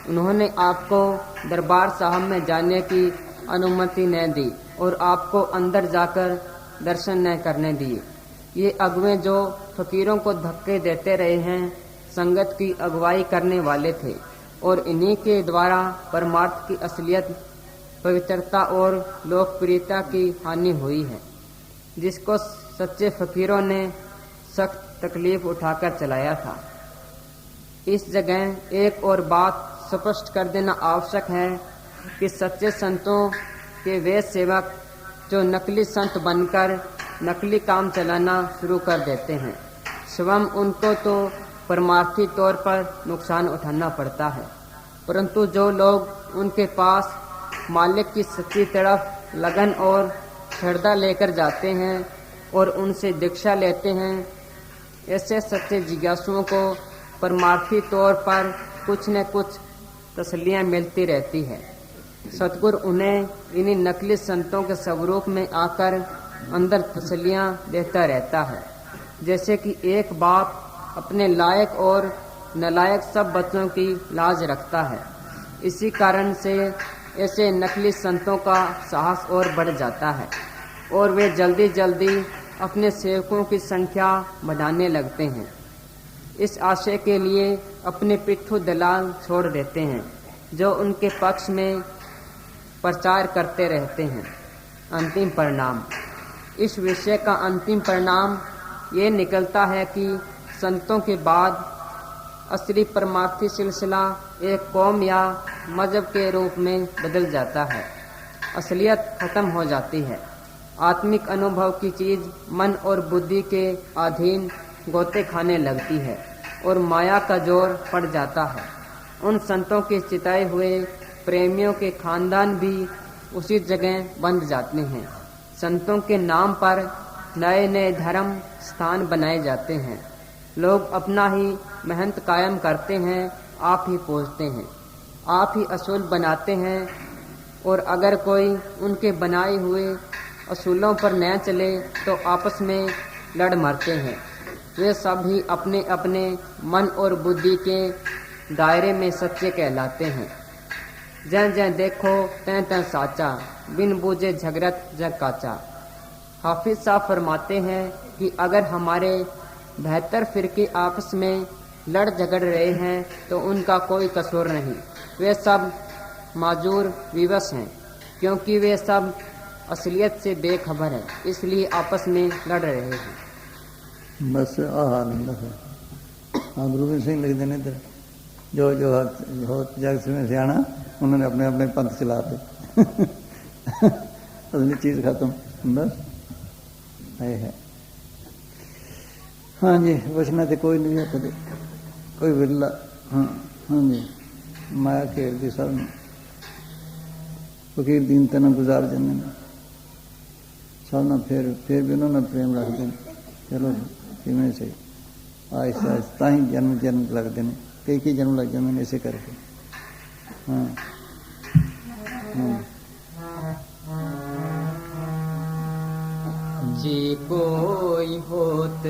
उन्होंने आपको दरबार साहब में जाने की अनुमति न दी और आपको अंदर जाकर दर्शन न करने दिए। ये अगुवे जो फकीरों को धक्के देते रहे हैं, संगत की अगुवाई करने वाले थे और इन्हीं के द्वारा परमार्थ की असलियत, पवित्रता और लोकप्रियता की हानि हुई है, जिसको सच्चे फकीरों ने सख्त तकलीफ उठाकर चलाया था। इस जगह एक और बात स्पष्ट कर देना आवश्यक है कि सच्चे संतों के वे सेवक जो नकली संत बनकर नकली काम चलाना शुरू कर देते हैं, स्वयं उनको तो परमार्थी तौर पर नुकसान उठाना पड़ता है, परंतु जो लोग उनके पास मालिक की सच्ची तरफ लगन और श्रद्धा लेकर जाते हैं और उनसे दीक्षा लेते हैं, ऐसे सच्चे जिज्ञासुओं को परमार्थी तौर पर कुछ न कुछ तसल्लियाँ मिलती रहती है। सतगुरु उन्हें इन्हीं नकली संतों के स्वरूप में आकर अंदर तसल्लियाँ देता रहता है। जैसे कि एक बाप अपने लायक और नालायक सब बच्चों की लाज रखता है, इसी कारण से ऐसे नकली संतों का साहस और बढ़ जाता है और वे जल्दी जल्दी अपने सेवकों की संख्या बढ़ाने लगते हैं। इस आशय के लिए अपने पिट्ठू दलाल छोड़ देते हैं जो उनके पक्ष में प्रचार करते रहते हैं। अंतिम परिणाम। इस विषय का अंतिम परिणाम ये निकलता है कि संतों के बाद असली परमार्थी सिलसिला एक कौम या मजहब के रूप में बदल जाता है। असलियत खत्म हो जाती है। आत्मिक अनुभव की चीज मन और बुद्धि के अधीन गोते खाने लगती है और माया का जोर पड़ जाता है। उन संतों के चिताए हुए प्रेमियों के खानदान भी उसी जगह बंध जाते हैं। संतों के नाम पर नए नए धर्म स्थान बनाए जाते हैं। लोग अपना ही मेहनत कायम करते हैं, आप ही पूछते हैं, आप ही असूल बनाते हैं, और अगर कोई उनके बनाए हुए असूलों पर न चले तो आपस में लड़ मरते हैं। वे सब ही अपने अपने मन और बुद्धि के दायरे में सच्चे कहलाते हैं। जं जं देखो तैं तैं साचा, बिन बूझे झगड़त जग काचा। हाफिज साहब फरमाते हैं कि अगर हमारे 72 फिरके आपस में लड़ झगड़ रहे हैं तो उनका कोई कसूर नहीं। वे सब माजूर विवश हैं, क्योंकि वे सब असलियत से बेखबर हैं, इसलिए आपस में लड़ रहे हैं। बस हाल है। हाँ, गुरु गोबिंद सिंह लिख देने इधर, जो जो हो जग में सियाणा उन्होंने अपने अपने पंथ चलाते। असली चीज खत्म। बस है। हाँ जी, बचना तो कोई नहीं है कदे, कोई विरला। हाँ हाँ जी, माया खेलती सब फकीर दीन तना गुजार जाने सब ना, फिर भी उन्होंने प्रेम रख दें। चलो किमें से आहिस्ता आहिस्ता ही जन्म लगते हैं, कई जन्म लग जाते इसे करके। हाँ जी कोई होत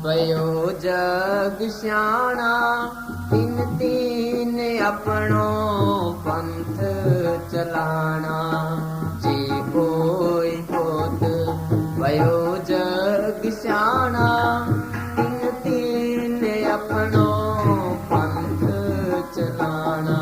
पयो जग श्याणा, तीन तीन अपनो पंथ चलाना। जी कोई होत पयो जग श्याणा, तीन तीन अपनो पंथ चलाना।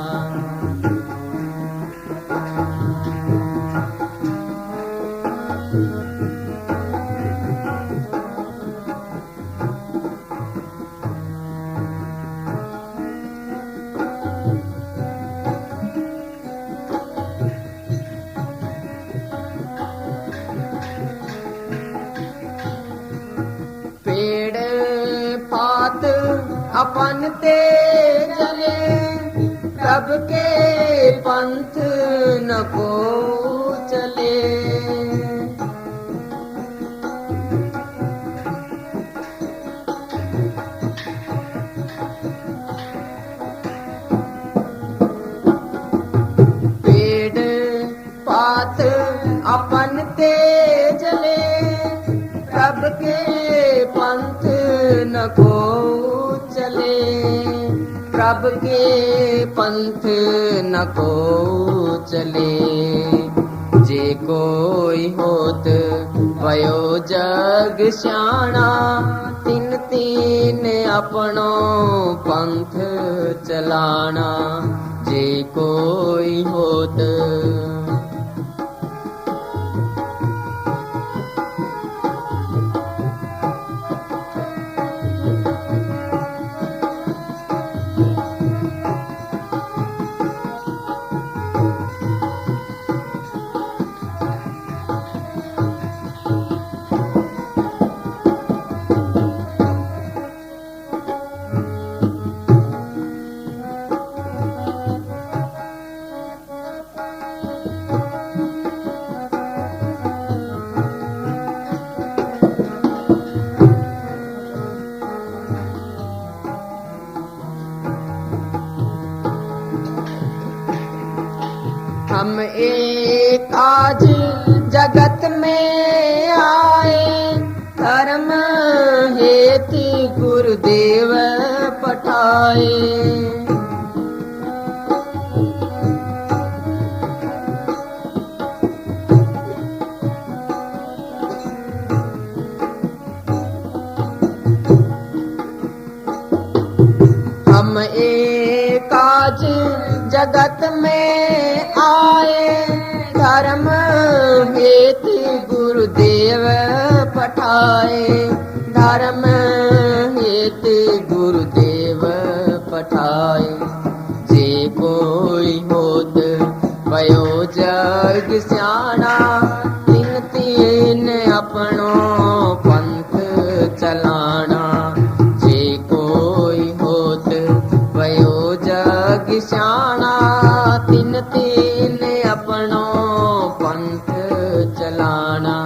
अपन ते जले प्रभ के पंथ न को चले। पेड़ पात अपन ते जले प्रभ के पंथ न को चले। प्रभ के पंथ न को चले। जे कोई होत भयो जग श्याणा, तीन तीन अपनो पंथ चलाना। जे कोई होत हम एक आज जगत में आए, धर्म हेतु गुरुदेव पठाए। हम जगत में आए धर्म हेतु गुरुदेव पठाए धर्म हेतु गुरुदेव पठाए जे कोई होत भयो जग स्याणा तीन तीन अपनो पंथ चलाना जे कोई होत भयो जग स्याणा तीन तीन अपनो पंथ चलाना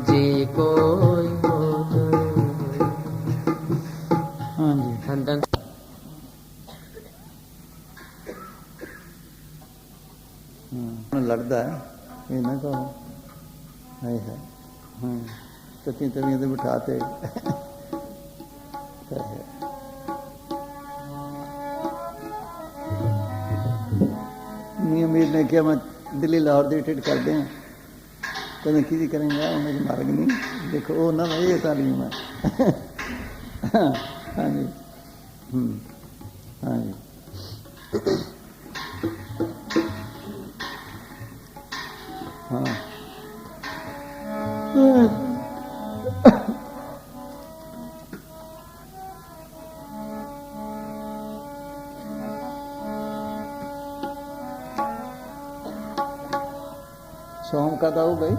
जे कोई होत। हाँ जी धन लगता है ये ना कहो है हाँ कति तवियां तो बिठाते मियां मीर ने किया मैं दिल्ली लाहौर की टिकट कर दें कहते की करेंगे उन्हें मार्ग नहीं देखो वो ना ये तालीम है हाँ जी हाँ जी हाँ सोम का था वो भाई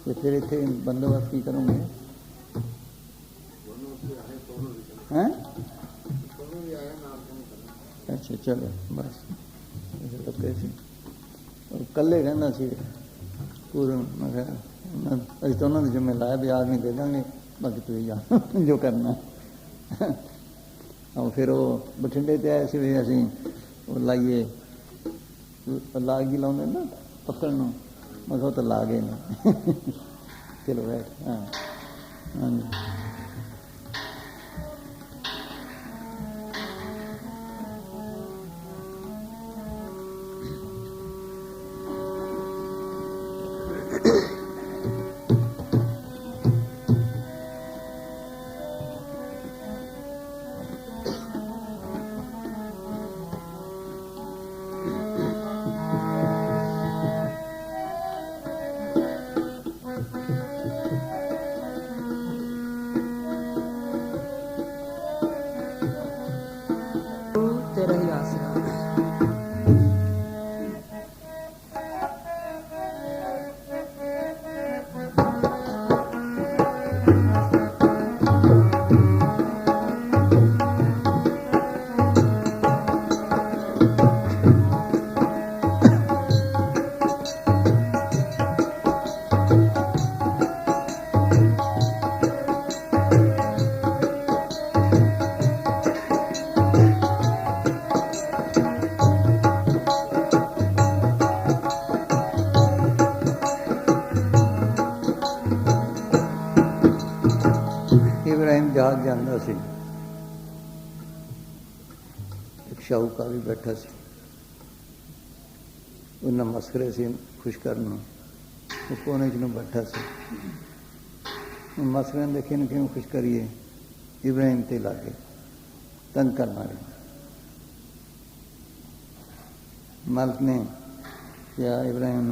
तो फिर इतने बंदोबस्त की करूँगे हैं अच्छा चलो बस तो कैसे और कल्ले कहना सी पूरे मैं अभी तो उन्होंने जिम्मे लाया भी आदमी दे देंगे बाकी तुम जान जो करना और फिर वो बठिंडे ते आए सी भी असी वो लाइए लाग ही लाने ना पकड़ नो मैं कहा तो ला गए ना चलो बैठ हाँ हाँ जी तेरा ही आसरा इब्राहिम जहाज जाता सी एक शाहूकार भी बैठा सी उन्हें मसखरे से खुश करना वो कोने च बैठा सी मसखरे ने देखे क्यों खुश करिए इब्राहिम ते लागे तंग कर मारे मालिक ने क्या इब्राहिम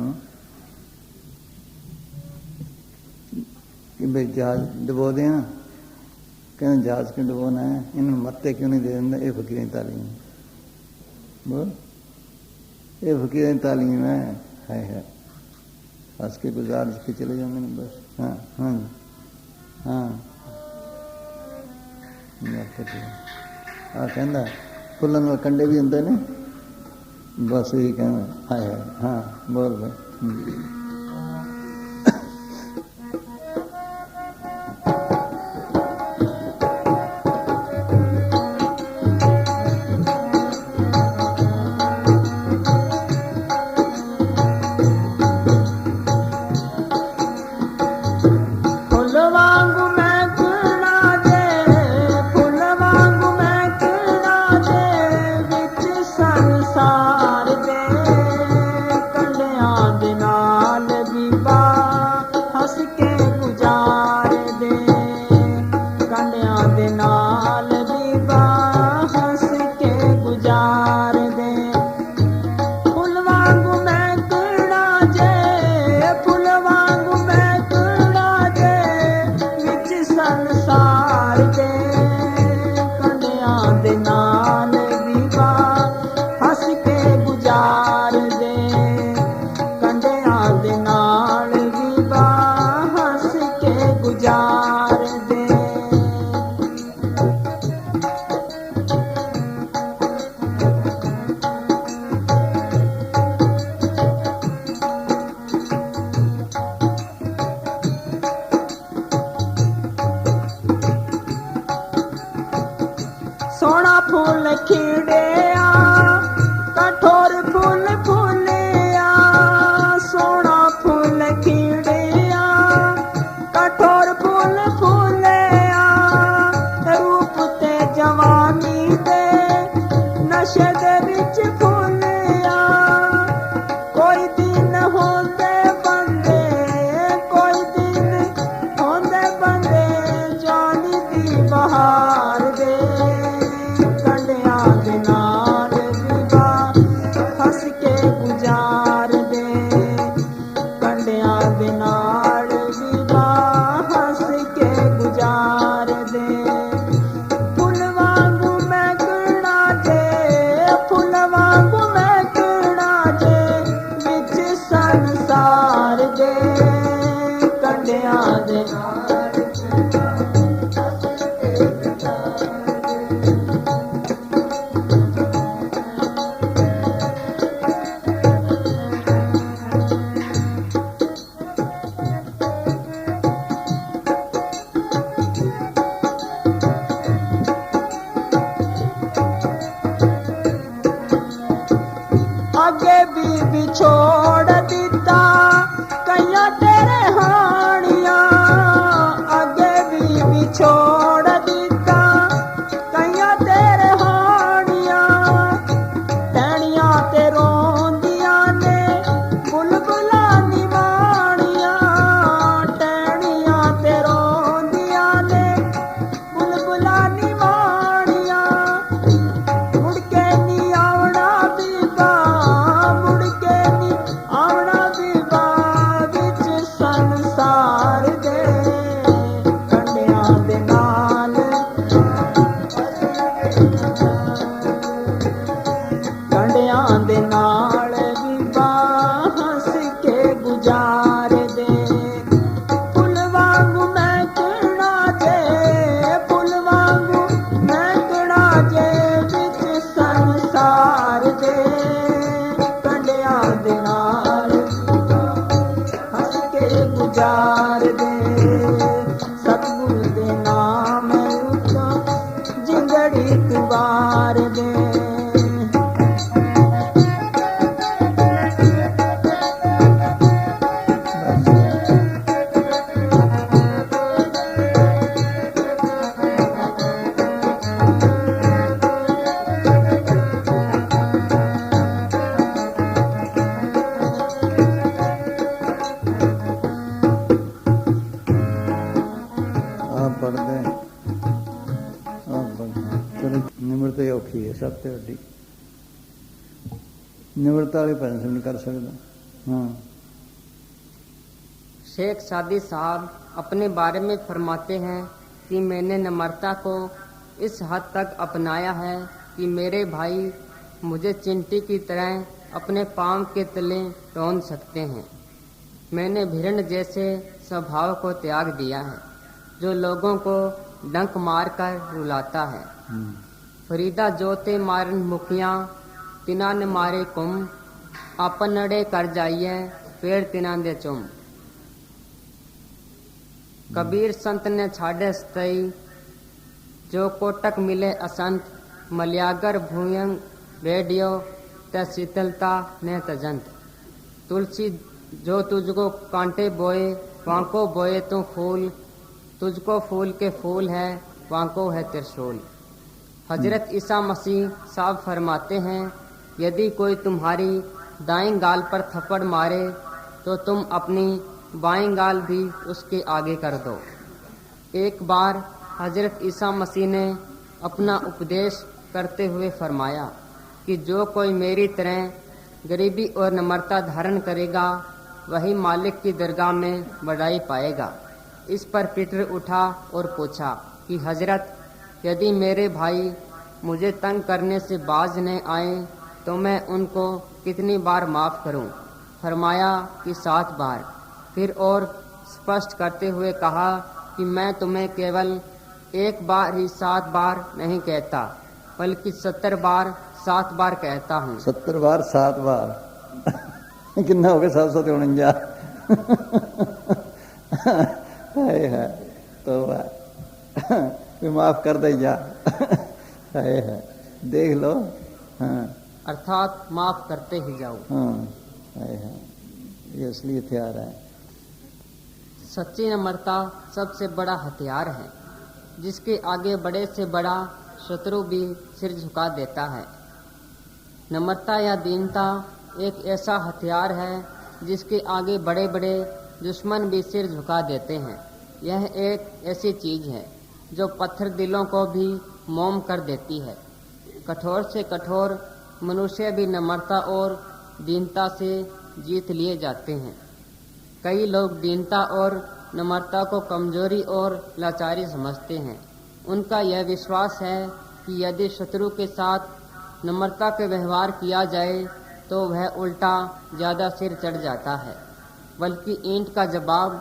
कि भाई जहाज डबो दें कहना जहाज क्यों डुबोना है इन्होंने मत्ते क्यों नहीं दे देंगे ये फकीर की तालीम बोल ये फकीर की तालीम है हंस के गुजार के चले जाते हैं बस हाँ हाँ हाँ कहना फुलन वाले कंडे भी होंगे ने बस यही कहना है हाँ बोल भाई संसार दे कंडियां दे नाल दे विच फूलिया कोई दिन होंदे बंदे कोई दिन होंदे बंदे जानी दी बहार दे कंडियां दे नाल विवा हंस के गुजार दे कंडियां दे नाल विवा हंस के गुजार दे फुल वांगू महकना जे फुल वांगू महकना जे विच संसार दे कंडियां दे नाल आगे भी छोड़ दिता कैया तेरे हानिया आगे भी छोड़ दिता कैया तेरे हानिया टहनिया ते रोंदिया ने बुलबुला निवाणिया टहनिया ते रोंदिया ने बुलबुला निवाणिया मुड़ के नी आवना बीबा मुड़ के नी आवना बीबा विच संसार दे कंडियां दे नाल कंडियां दे नाल बीबा हंस के गुजार दे फुल वांगू महकना जे फुल वांगू महकना जे विच संसार दे कंडियां दे नाल हंस के गुजार दे सतगुरु दे नाम उतो जिंदड़ी कुवार दे आप पढ़ दें आप पढ़ चलो निमरता ही औखी है सब तो वड्डी निमरता वाली पेंशन नहीं कर सकता हाँ शेख सादी साहब अपने बारे में फरमाते हैं कि मैंने नम्रता को इस हद तक अपनाया है कि मेरे भाई मुझे चिंटी की तरह अपने पांव के तले रौंद सकते हैं। मैंने भिरण जैसे स्वभाव को त्याग दिया है जो लोगों को डंक मारकर रुलाता है। फरीदा जोते मारन मुखियां तिना ने मारे कुम आपन नड़े कर जाइए पेड़ तिना दे चुम। कबीर संत ने छाड़े स्तई जो कोटक मिले असंत मल्यागर भूयंग रेडियो ते शीतलता ने तजंत। तुलसी जो तुझको कांटे बोए वांको बोए तो फूल तुझको फूल के फूल है वांको है त्रिशूल। हजरत ईसा मसीह साहब फरमाते हैं यदि कोई तुम्हारी दाईं गाल पर थप्पड़ मारे तो तुम अपनी बाईं गाल भी उसके आगे कर दो। एक बार हजरत ईसा मसीह ने अपना उपदेश करते हुए फरमाया कि जो कोई मेरी तरह गरीबी और नम्रता धारण करेगा वही मालिक की दरगाह में बढ़ाई पाएगा। इस पर पीटर उठा और पूछा कि हजरत यदि मेरे भाई मुझे तंग करने से बाज न आए तो मैं उनको कितनी बार माफ़ करूं? फरमाया कि 7 बार। फिर और स्पष्ट करते हुए कहा कि मैं तुम्हें केवल एक बार ही 7 बार नहीं कहता बल्कि 70 बार 7 बार कहता हूँ। 70 बार 7 बार कितना हो गया 749 है तो माफ कर दे जा है देख लो। हाँ अर्थात माफ करते ही जाओ। हाँ है ये असली हथियार है। सच्ची नम्रता सबसे बड़ा हथियार है जिसके आगे बड़े से बड़ा शत्रु भी सिर झुका देता है। नम्रता या दीनता एक ऐसा हथियार है जिसके आगे बड़े बड़े दुश्मन भी सिर झुका देते हैं। यह एक ऐसी चीज है जो पत्थर दिलों को भी मोम कर देती है। कठोर से कठोर मनुष्य भी नम्रता और दीनता से जीत लिए जाते हैं। कई लोग दीनता और नम्रता को कमजोरी और लाचारी समझते हैं। उनका यह विश्वास है कि यदि शत्रु के साथ नम्रता के व्यवहार किया जाए तो वह उल्टा ज़्यादा सिर चढ़ जाता है, बल्कि ईंट का जवाब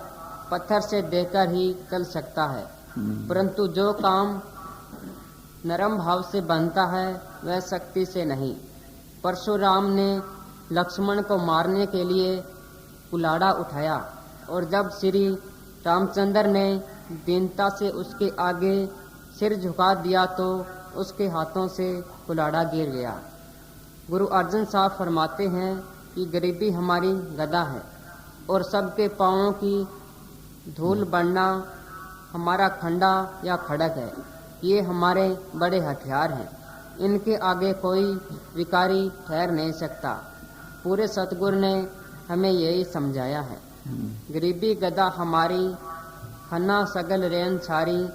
पत्थर से देकर ही चल सकता है। परंतु जो काम नरम भाव से बनता है वह शक्ति से नहीं। परशुराम ने लक्ष्मण को मारने के लिए कुल्हाड़ा उठाया और जब श्री रामचंद्र ने दीनता से उसके आगे सिर झुका दिया तो उसके हाथों से कुल्हाड़ा गिर गया। गुरु अर्जन साहब फरमाते हैं कि गरीबी हमारी गदा है और सबके पाँवों की धूल बढ़ना हमारा खंडा या खड़क है। ये हमारे बड़े हथियार हैं, इनके आगे कोई विकारी ठहर नहीं सकता। पूरे सतगुरु ने हमें यही समझाया है। गरीबी गदा हमारी, खन्ना सगल रेन छारी,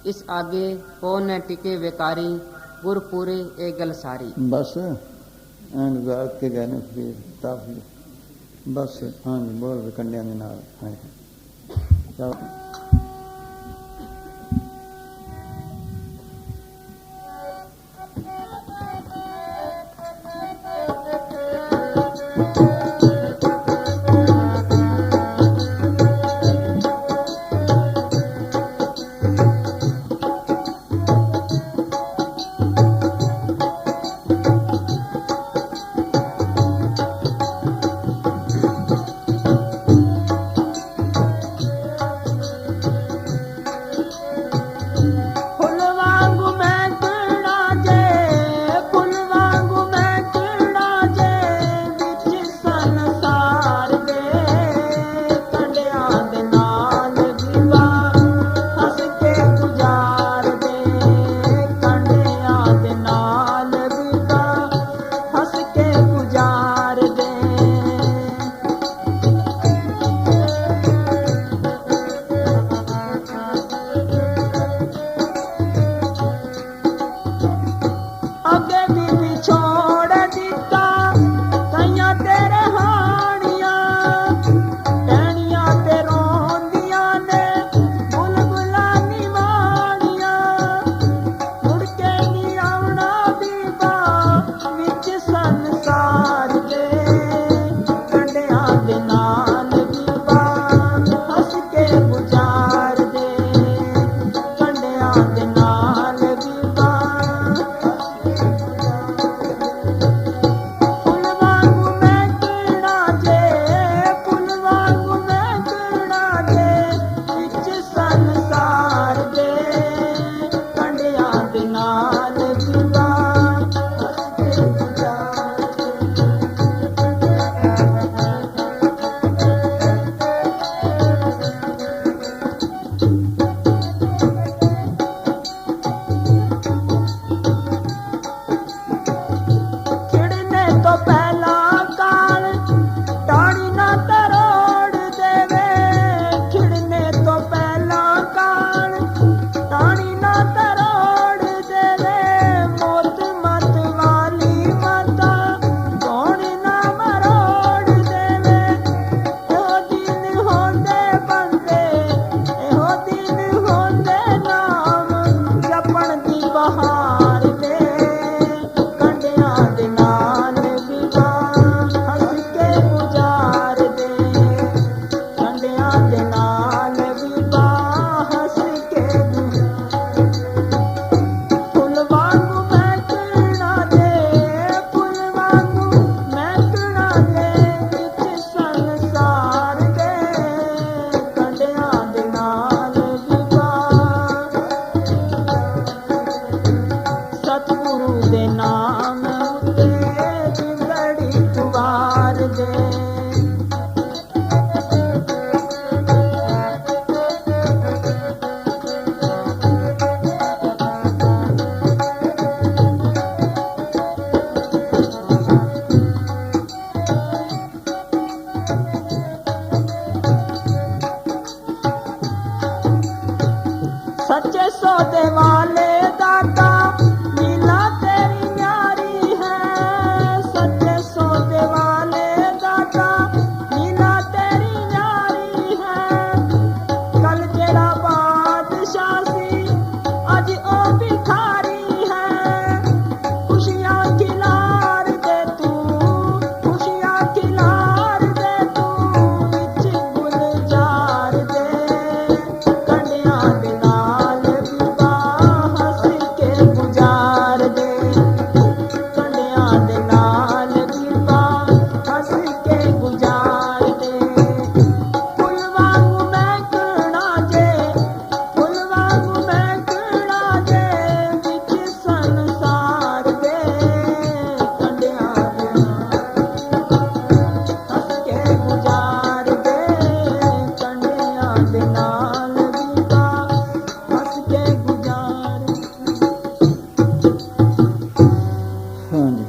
इस आगे को न टिके बेकारी, गुर पूरे एगल सारी। बस एंड बात के गाने फिर काफी बस। हाँ जी, बोल कंडिया के नाल। हाँ दे नाल बीबा हंस के गुजार दे। फुल वांगू महकना जे, फुल वांगू महकना जे, विच संसार दे कंडियां दे हंस के गुजार दे, कंडियां दे नाल बीबा हंस के गुजार। हाँ जी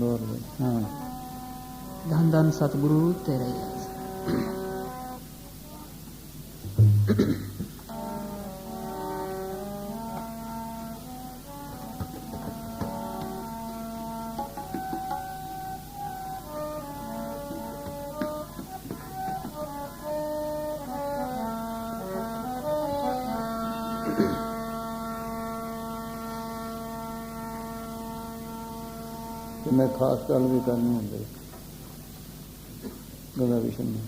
बोल भाई। हाँ धन धन सतगुरु तेरे ਤੇ ਮੈਂ ਖਾਸ ਗੱਲ ਵੀ ਕਰਨੀ ਹੁੰਦੀ ਗਲਾ ਵਿਸ਼ੇ ਨੂੰ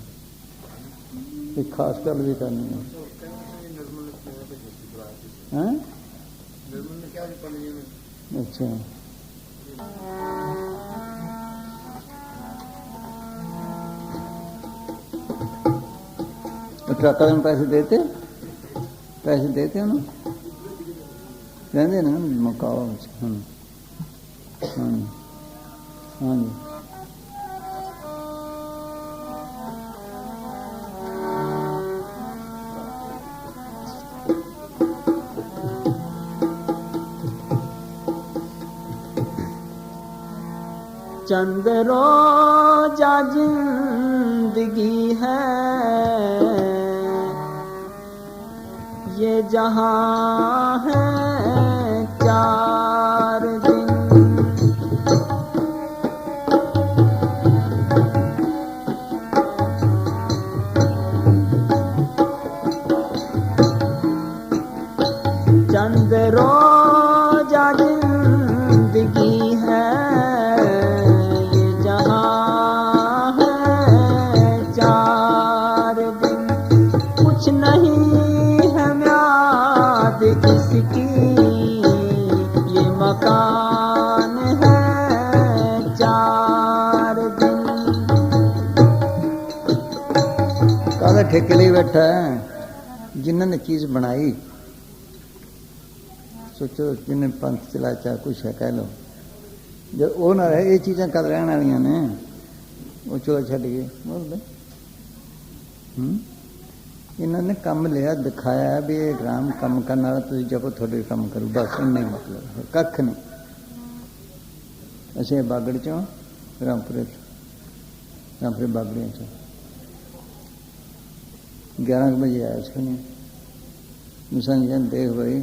ਇੱਕ ਖਾਸ ਗੱਲ ਵੀ ਕਰਨੀ ਹੈ। हैं? अच्छा तो ट्रक वाले में पैसे देते उन्होंने कहते ना मकाओ। हाँ हाँ हाँ जी चंद रोजा जिंदगी है ये जहां है चार दिन। चंद रोजा जिंदगी है ये जहां है चार दिन। कुछ नहीं है म्याद इसकी ये मकान है चार दिन। काला ठेके लिए बैठा है जिन्होंने चीज बनाई। सोचो जिन्हें पंथ चलाया चाहे कुछ है कह लो जो वो ना रहे ये चीज़ां कद रहने वालियां ने वो चलो छड़ गए बोल दे। इन्होंने कम लिया दिखाया भी ये ग्राम कम करने वाला तुम जब थोड़े कम करो बस इन्ना मतलब कख नहीं। असें बागड़ चों रामपुरे बागड़ियां चों 11 बजे आया उसने मुसान जन देख भाई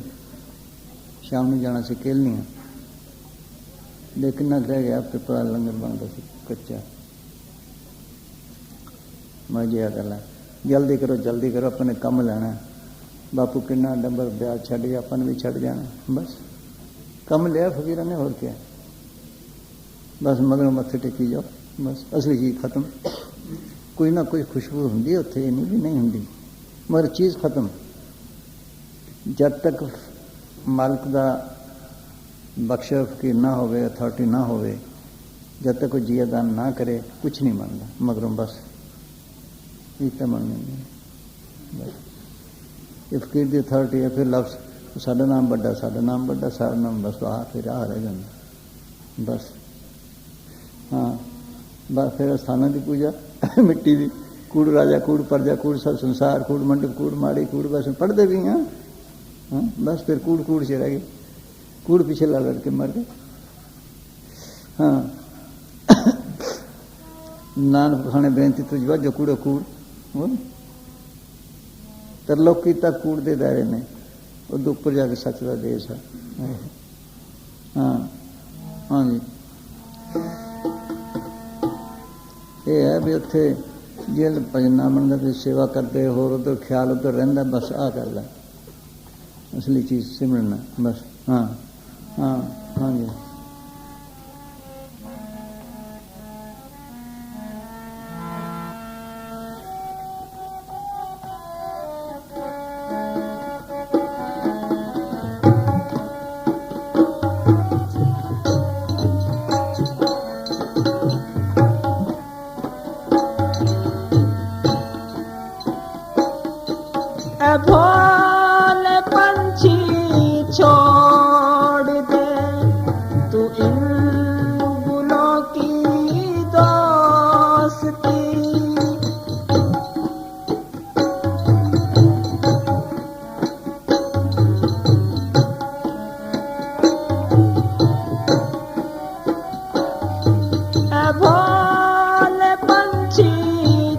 शाम में जाना से खेलनी लेकिन ना रह गया पिपला लंगर बनता सी कच्चा। मैं जिया कर ला जल्दी करो अपने कम लेना। बापू किन्ना डंबर ब्याह छड़ गया अपन भी छड़ जाना बस कम लिया फकीर ने और क्या बस मगर मत्थे टेकी जाओ बस असली चीज़ खत्म। कोई ना कोई खुशबू होंगी उत्थे ये नहीं भी नहीं होंगी मगर चीज़ खत्म। जब तक मालिक का बख्श फकीर ना होवे अथॉरिटी ना होवे जब तक कोई जियादान ना करे कुछ नहीं मानता मगरों बस इतना मन नहीं बस ये फकीर की अथॉरिटी है। फिर लफ्ज़ साडा नाम बड़ा सारा नाम बस आ फिर आ रह जाता बस। हाँ बस फिर स्थानों की पूजा मिट्टी की कूड़ राजा कूड़ प्रजा कूड़ सब संसार कूड़ मंडप कूड़ माड़ी कूड़ बस पढ़ते भी हैं। हाँ बस फिर कूड़ से रह गए कूड़ पीछे ला लड़के मर गए। हाँ नानक खाने बेनती तुझ जो कूड़ो कूड़ बोल तरलोकी तक कूड़ दे दायरे ने उदो ऊपर जाके सच का देश है। हाँ हाँ जी ये है भी उत्थे जेल भजना बनता भी सेवा करते होर उधर ख्याल उधर रहा बस आ कर ला असली चीज़ सिमरना बस। हाँ हाँ हाँ जी भोले पंछी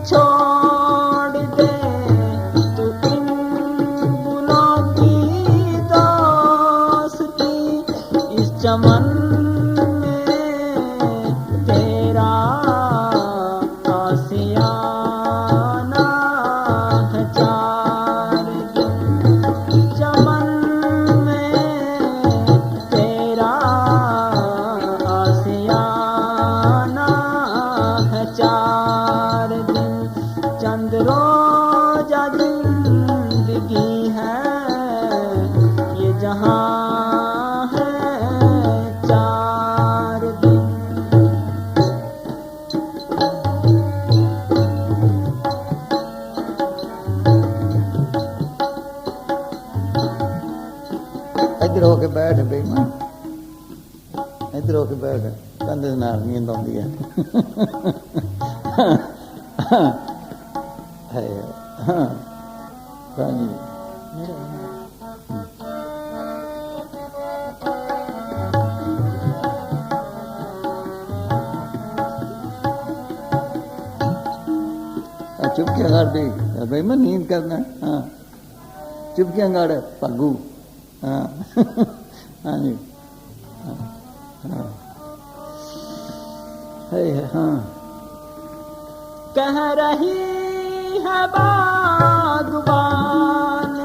छोड़ दे तू इन गुलों की दोस्ती, इस चमन में तेरा आसियाना है चार दिन, चमन में तेरा आसियाना है चार दिन, चंद रोजा जिंदगी है ये जहां है चार दिन। इधर होके बैठ बेईमान, इधर होके बैठ, कंधे नाल नींद आउंदी है। है हाँ रानी चुपके गाड़ दे बेईमान, नींद करना। हाँ चुपके गाड़ पग्गू। हाँ हाँ जी हाँ है हाँ। कह रही है बागबान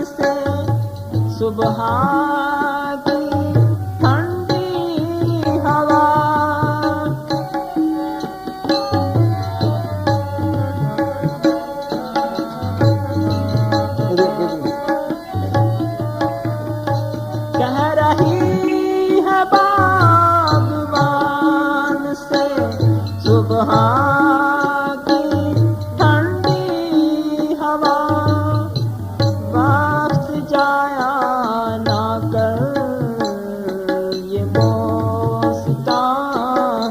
से सुबह की ठंडी हवा, कह रही है बागबान से सुबह की ठंडी हवा, वक्त जाया ना कर ये बोसता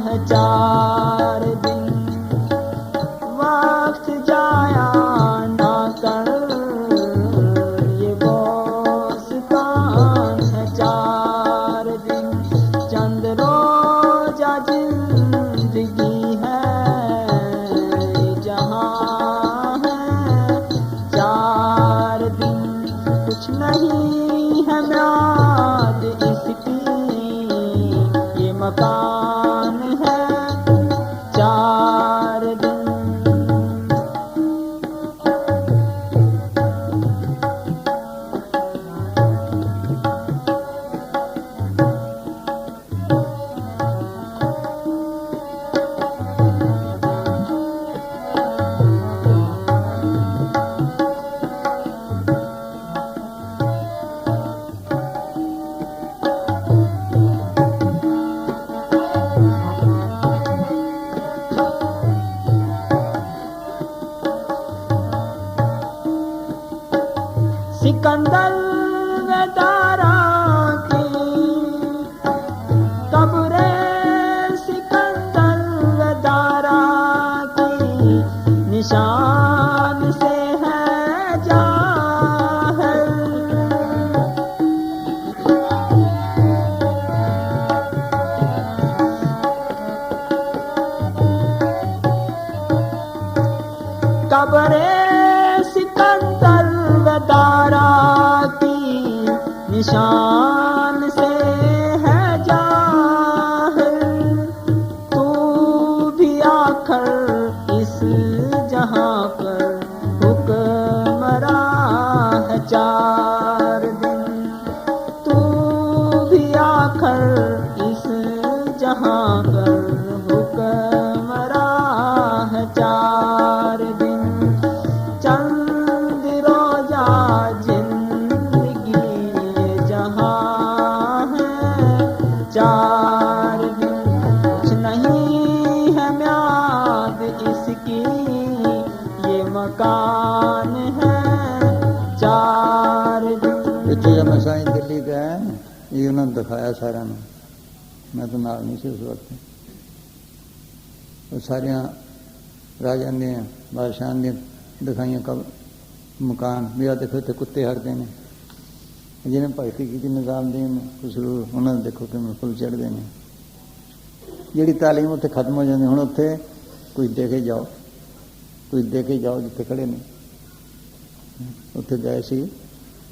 है चार दिन, वक्त जाया ना कर ये बोसता है चार दिन, चंद रोजा जिंदगी है जहां है चार दिन, कुछ नहीं है म्याद इसकी ये मकान है चार दिन। सिकंदर वेदारा की कब्रे, सिकंदर वेदारा की निशान से है जाहिर, कब्रे सिकंदर वेदारा की निशान से है जाहिर, तू भी आखिर इस जहां पर हुक्मरा है चार दिन, तू भी आखिर इस जहां पर हुक्मरा है चार दिन, चंद रोजा जिंदगी ये जहां है चार दिन, कुछ नहीं है म्याद इसकी ये मकान है चार दिन। पिछले जब मैं साईं दिल्ली गया ये उन्होंने दिखाया सारा, मैं तो नाल नहीं सी उस वक्त, सारिया राजा दियाँ बादशाह दियाँ दिखाइया कब मकान भी आ देखो, इतने कुत्ते हटते हैं जिन्हें भगती की निजामुद्दीन खुसरू, उन्होंने देखो कि फुल चढ़ते हैं। ਜਿਹੜੀ ਤਾਲੀਮ ਉੱਥੇ ਖਤਮ ਹੋ ਜਾਂਦੀ। ਹੁਣ ਉੱਥੇ ਕੁਝ ਦੇ ਕੇ ਜਾਓ, ਕੁਝ ਦੇ ਕੇ ਜਾਓ, ਜਿੱਥੇ ਖੜੇ ਨੇ ਉੱਥੇ ਗਏ ਸੀ,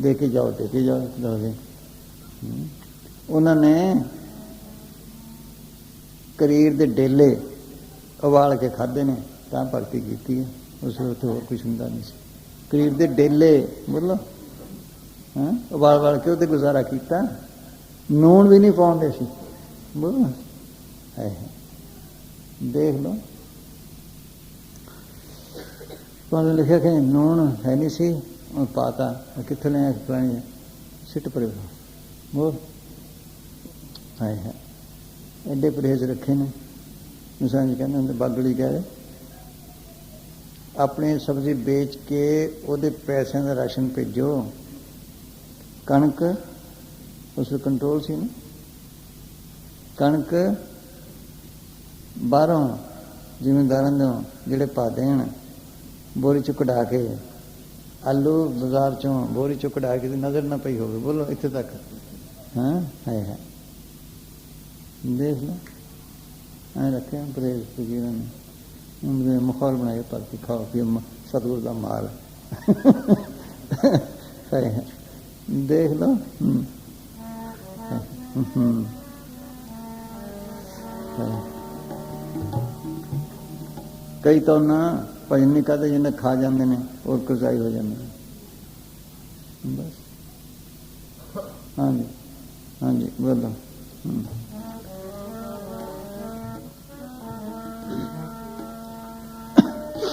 ਦੇ ਕੇ ਜਾਓ, ਦੇ ਕੇ ਜਾਓ ਦੱਸਦੇ। ਉਹਨਾਂ ਨੇ ਕਰੀਰ ਦੇ ਡੇਲੇ ਉਬਾਲ ਕੇ ਖਾਧੇ ਨੇ ਤਾਂ ਭਗਤੀ ਕੀਤੀ ਹੈ। ਉਸ ਉੱਥੇ ਹੋਰ ਕੁਛ ਹੁੰਦਾ ਨਹੀਂ ਸੀ। ਕਰੀਰ ਦੇ ਡੇਲੇ ਬੋਲੋ ਉਬਾਲ ਕੇ ਉਹਤੇ ਗੁਜ਼ਾਰਾ ਕੀਤਾ। ਨੂਣ ਵੀ ਨਹੀਂ ਪਾਉਂਦੇ ਸੀ। ਬੋਲੋ ਦੇਖ ਲਓ, ਤੁਹਾਨੂੰ ਲਿਖਿਆ ਕਿ ਨੂਣ ਹੈ ਨਹੀਂ ਸੀ, ਉਹ ਪਾਤਾ, ਕਿੱਥੋਂ ਲਿਆ ਪੁਰਾਣੀ ਸਿੱਟ ਪਰੇ ਬੋਲ ਹੈ। ਐਡੇ ਪਰਹੇਜ਼ ਰੱਖੇ ਨੇ। ਮਿਸਾਲ ਜੀ ਕਹਿੰਦੇ ਹੁੰਦੇ, ਬਾਗੜੀ ਕਹਿ ਰਹੇ ਆਪਣੀ ਸਬਜ਼ੀ ਵੇਚ ਕੇ ਉਹਦੇ ਪੈਸਿਆਂ ਦਾ ਰਾਸ਼ਨ ਭੇਜੋ। ਕਣਕ ਉਸ ਨੂੰ ਕੰਟਰੋਲ ਸੀ ਨਾ, ਕਣਕ ਬਾਹਰੋਂ ਜ਼ਿਮੀਂਦਾਰਾਂ ਦੇ ਜਿਹੜੇ ਪਾ ਦੇਣ ਬੋਰੀ ਚੋਂ ਕਢਾ ਕੇ, ਆਲੂ ਬਾਜ਼ਾਰ ਚੋਂ ਬੋਰੀ ਚੋਂ ਕਢਾ ਕੇ ਨਜ਼ਰ ਨਾ ਪਈ ਹੋਵੇ। ਬੋਲੋ ਇੱਥੇ ਤੱਕ ਹੈ ਦੇਖ ਲਓ। ਐਂ ਰੱਖਿਆ ਪਰਹੇਜ਼ ਤਕਰੀਬਨ ਉਹਨੇ ਮਾਹੌਲ ਬਣਾਇਆ ਪਰ ਖਾਓ ਪੀਓ, ਸਤਿਗੁਰ ਦਾ ਮਾਲ ਹੈ। ਦੇਖ ਲਓ ਕਈ ਤਾਂ ਨਾ ਭਜਨ ਨਹੀਂ ਕਰਦੇ, ਜਿਹਨੇ ਖਾ ਜਾਂਦੇ ਨੇ ਔਰ ਕਜ਼ਾਈ ਹੋ ਜਾਂਦੇ ਨੇ ਬਸ। ਹਾਂਜੀ ਹਾਂਜੀ ਬੋਲੋ।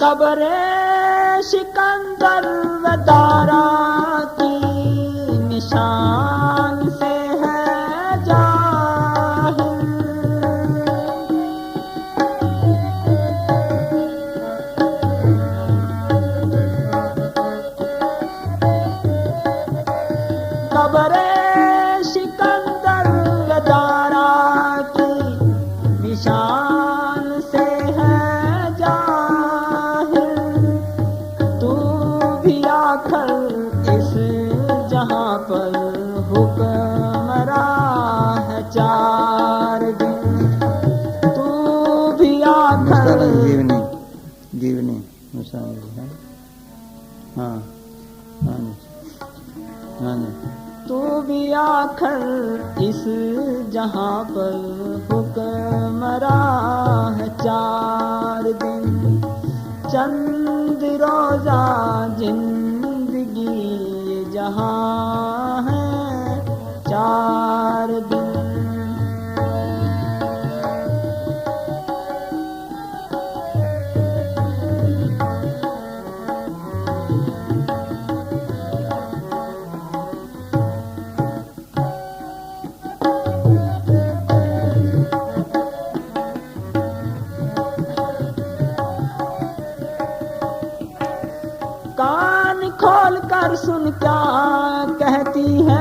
कब्रे सिकंदर वदारा की निशान से है जाहिर। कब्रे सिकंदर वदारा की निशान से है इस जहां पर हुक्मरा है 4 दिन। तू भी आखर जीवनी है। हाँ हाँ हाँ। तू भी आखर इस जहां पर हुक्मरा है 4 दिन। चंद रोजा जिंदगी जहां है 4 दिन। कान खोल कर सुन क्या कहती है